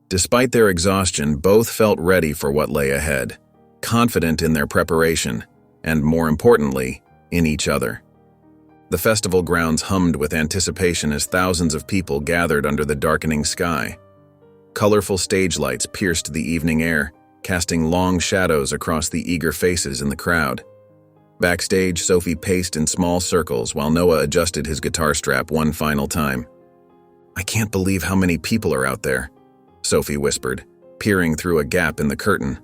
Despite their exhaustion, both felt ready for what lay ahead, confident in their preparation, and more importantly, in each other. The festival grounds hummed with anticipation as thousands of people gathered under the darkening sky. Colorful stage lights pierced the evening air, casting long shadows across the eager faces in the crowd. Backstage, Sophie paced in small circles while Noah adjusted his guitar strap one final time. "I can't believe how many people are out there," Sophie whispered, peering through a gap in the curtain.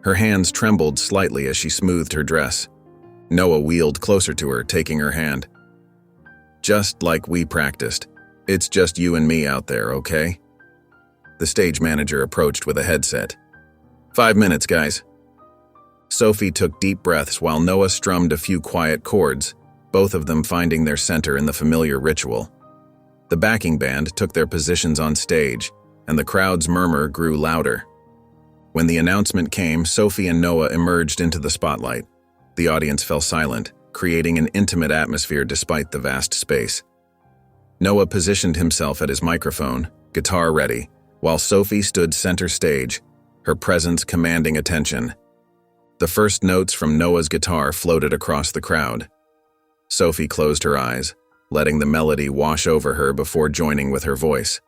Her hands trembled slightly as she smoothed her dress. Noah wheeled closer to her, taking her hand. "Just like we practiced. It's just you and me out there, okay?" The stage manager approached with a headset. 5 minutes, guys." Sophie took deep breaths while Noah strummed a few quiet chords, both of them finding their center in the familiar ritual. The backing band took their positions on stage, and the crowd's murmur grew louder. When the announcement came, Sophie and Noah emerged into the spotlight. The audience fell silent, creating an intimate atmosphere despite the vast space. Noah positioned himself at his microphone, guitar ready, while Sophie stood center stage, her presence commanding attention. The first notes from Noah's guitar floated across the crowd. Sophie closed her eyes, letting the melody wash over her before joining with her voice.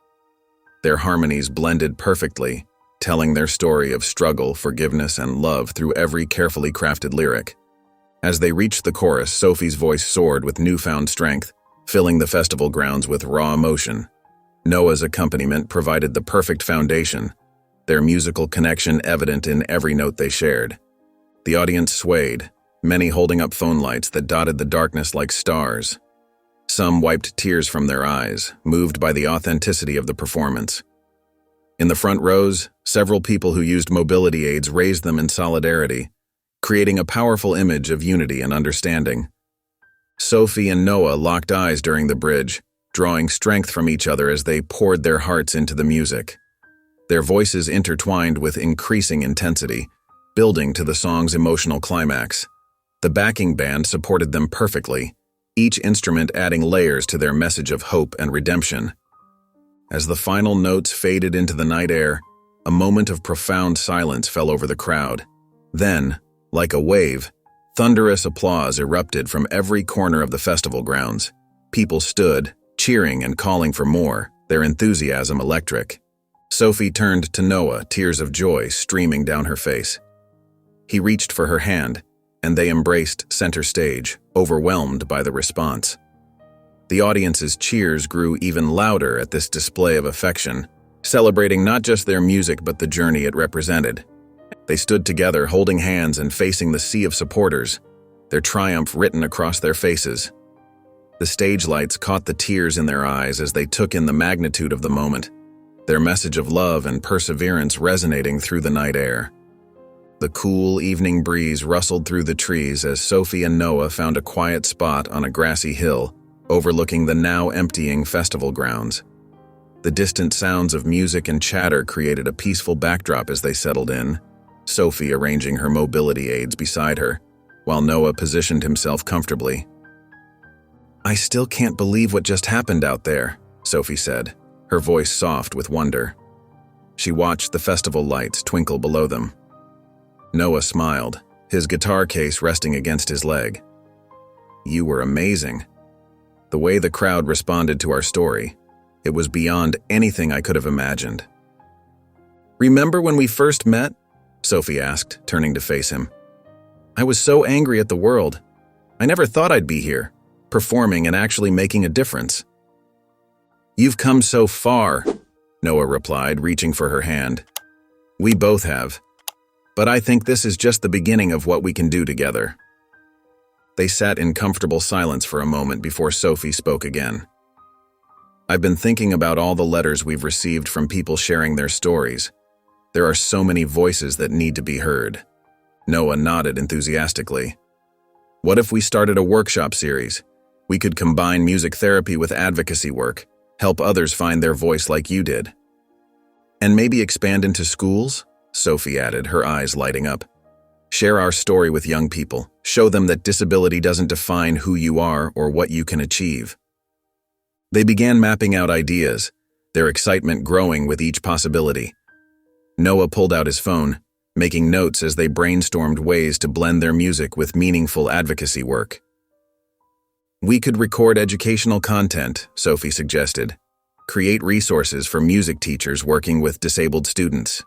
Their harmonies blended perfectly, telling their story of struggle, forgiveness, and love through every carefully crafted lyric. As they reached the chorus, Sophie's voice soared with newfound strength, filling the festival grounds with raw emotion. Noah's accompaniment provided the perfect foundation, their musical connection evident in every note they shared. The audience swayed, many holding up phone lights that dotted the darkness like stars. Some wiped tears from their eyes, moved by the authenticity of the performance. In the front rows, several people who used mobility aids raised them in solidarity, creating a powerful image of unity and understanding. Sophie and Noah locked eyes during the bridge, drawing strength from each other as they poured their hearts into the music. Their voices intertwined with increasing intensity, building to the song's emotional climax. The backing band supported them perfectly, each instrument adding layers to their message of hope and redemption. As the final notes faded into the night air, a moment of profound silence fell over the crowd. Then, like a wave, thunderous applause erupted from every corner of the festival grounds. People stood, cheering and calling for more, their enthusiasm electric. Sophie turned to Noah, tears of joy streaming down her face. He reached for her hand, and they embraced center stage, overwhelmed by the response. The audience's cheers grew even louder at this display of affection, celebrating not just their music but the journey it represented. They stood together, holding hands and facing the sea of supporters, their triumph written across their faces. The stage lights caught the tears in their eyes as they took in the magnitude of the moment, their message of love and perseverance resonating through the night air. The cool evening breeze rustled through the trees as Sophie and Noah found a quiet spot on a grassy hill, overlooking the now emptying festival grounds. The distant sounds of music and chatter created a peaceful backdrop as they settled in, Sophie arranging her mobility aids beside her, while Noah positioned himself comfortably. "I still can't believe what just happened out there," Sophie said, her voice soft with wonder. She watched the festival lights twinkle below them. Noah smiled, his guitar case resting against his leg. "You were amazing." The way the crowd responded to our story, it was beyond anything I could have imagined. "Remember when we first met?" Sophie asked, turning to face him. "I was so angry at the world. I never thought I'd be here, performing and actually making a difference." "You've come so far," Noah replied, reaching for her hand. "We both have. But I think this is just the beginning of what we can do together." They sat in comfortable silence for a moment before Sophie spoke again. "I've been thinking about all the letters we've received from people sharing their stories. There are so many voices that need to be heard." Noah nodded enthusiastically. "What if we started a workshop series? We could combine music therapy with advocacy work, help others find their voice like you did." "And maybe expand into schools?" Sophie added, her eyes lighting up. "Share our story with young people. Show them that disability doesn't define who you are or what you can achieve." They began mapping out ideas, their excitement growing with each possibility. Noah pulled out his phone, making notes as they brainstormed ways to blend their music with meaningful advocacy work. "We could record educational content," Sophie suggested. "Create resources for music teachers working with disabled students."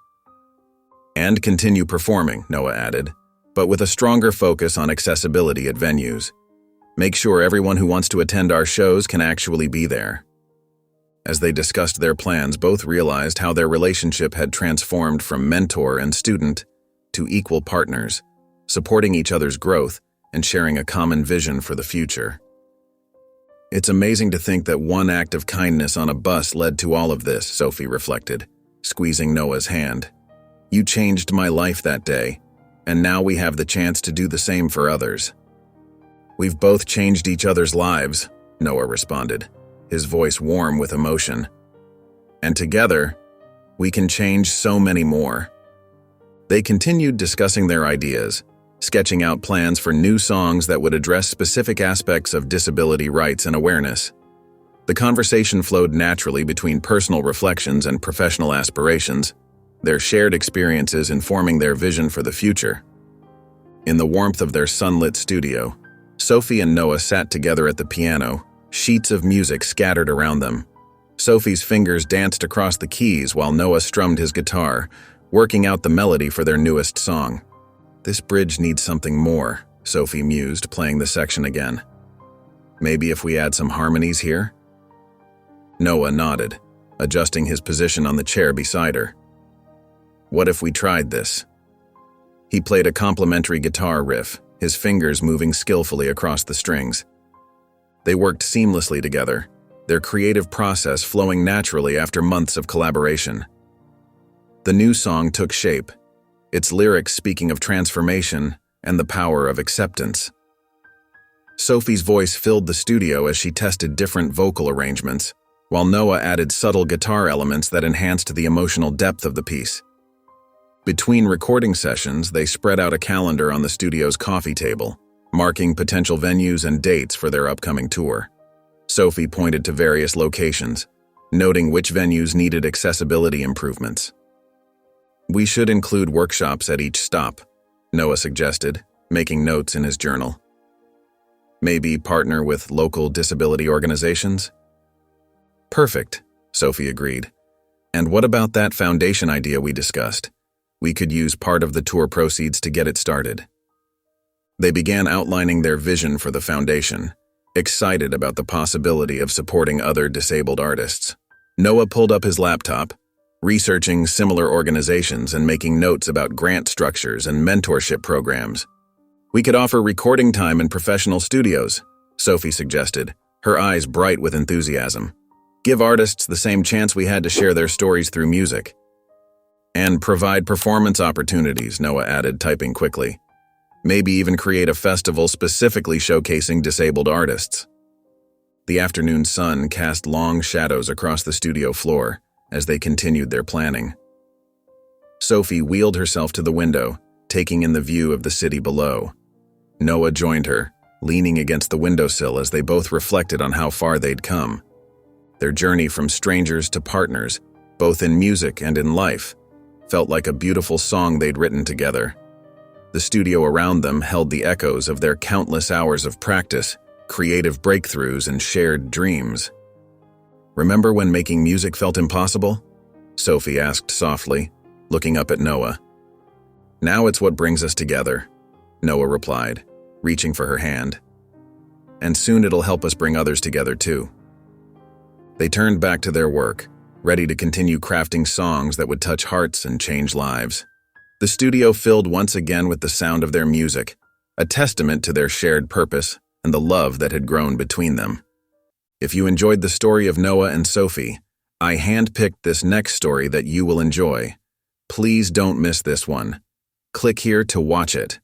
"And continue performing," Noah added, "but with a stronger focus on accessibility at venues. Make sure everyone who wants to attend our shows can actually be there." As they discussed their plans, both realized how their relationship had transformed from mentor and student to equal partners, supporting each other's growth and sharing a common vision for the future. "It's amazing to think that one act of kindness on a bus led to all of this," Sophie reflected, squeezing Noah's hand. "You changed my life that day, and now we have the chance to do the same for others." "We've both changed each other's lives," Noah responded, his voice warm with emotion. "And together, we can change so many more." They continued discussing their ideas, sketching out plans for new songs that would address specific aspects of disability rights and awareness. The conversation flowed naturally between personal reflections and professional aspirations, their shared experiences informing their vision for the future. In the warmth of their sunlit studio, Sophie and Noah sat together at the piano, sheets of music scattered around them. Sophie's fingers danced across the keys while Noah strummed his guitar, working out the melody for their newest song. "This bridge needs something more," Sophie mused, playing the section again. "Maybe if we add some harmonies here?" Noah nodded, adjusting his position on the chair beside her. "What if we tried this?" He played a complementary guitar riff, his fingers moving skillfully across the strings. They worked seamlessly together, their creative process flowing naturally after months of collaboration. The new song took shape, its lyrics speaking of transformation and the power of acceptance. Sophie's voice filled the studio as she tested different vocal arrangements, while Noah added subtle guitar elements that enhanced the emotional depth of the piece. Between recording sessions, they spread out a calendar on the studio's coffee table, marking potential venues and dates for their upcoming tour. Sophie pointed to various locations, noting which venues needed accessibility improvements. "We should include workshops at each stop," Noah suggested, making notes in his journal. "Maybe partner with local disability organizations?" "Perfect," Sophie agreed. "And what about that foundation idea we discussed? We could use part of the tour proceeds to get it started." They began outlining their vision for the foundation, excited about the possibility of supporting other disabled artists. Noah pulled up his laptop, researching similar organizations and making notes about grant structures and mentorship programs. "We could offer recording time in professional studios," Sophie suggested, her eyes bright with enthusiasm. "Give artists the same chance we had to share their stories through music." "And provide performance opportunities," Noah added, typing quickly. "Maybe even create a festival specifically showcasing disabled artists." The afternoon sun cast long shadows across the studio floor as they continued their planning. Sophie wheeled herself to the window, taking in the view of the city below. Noah joined her, leaning against the windowsill as they both reflected on how far they'd come. Their journey from strangers to partners, both in music and in life, felt like a beautiful song they'd written together. The studio around them held the echoes of their countless hours of practice, creative breakthroughs, and shared dreams. "Remember when making music felt impossible?" Sophie asked softly, looking up at Noah. "Now it's what brings us together," Noah replied, reaching for her hand. "And soon it'll help us bring others together too." They turned back to their work, ready to continue crafting songs that would touch hearts and change lives. The studio filled once again with the sound of their music, a testament to their shared purpose and the love that had grown between them. If you enjoyed the story of Noah and Sophie, I handpicked this next story that you will enjoy. Please don't miss this one. Click here to watch it.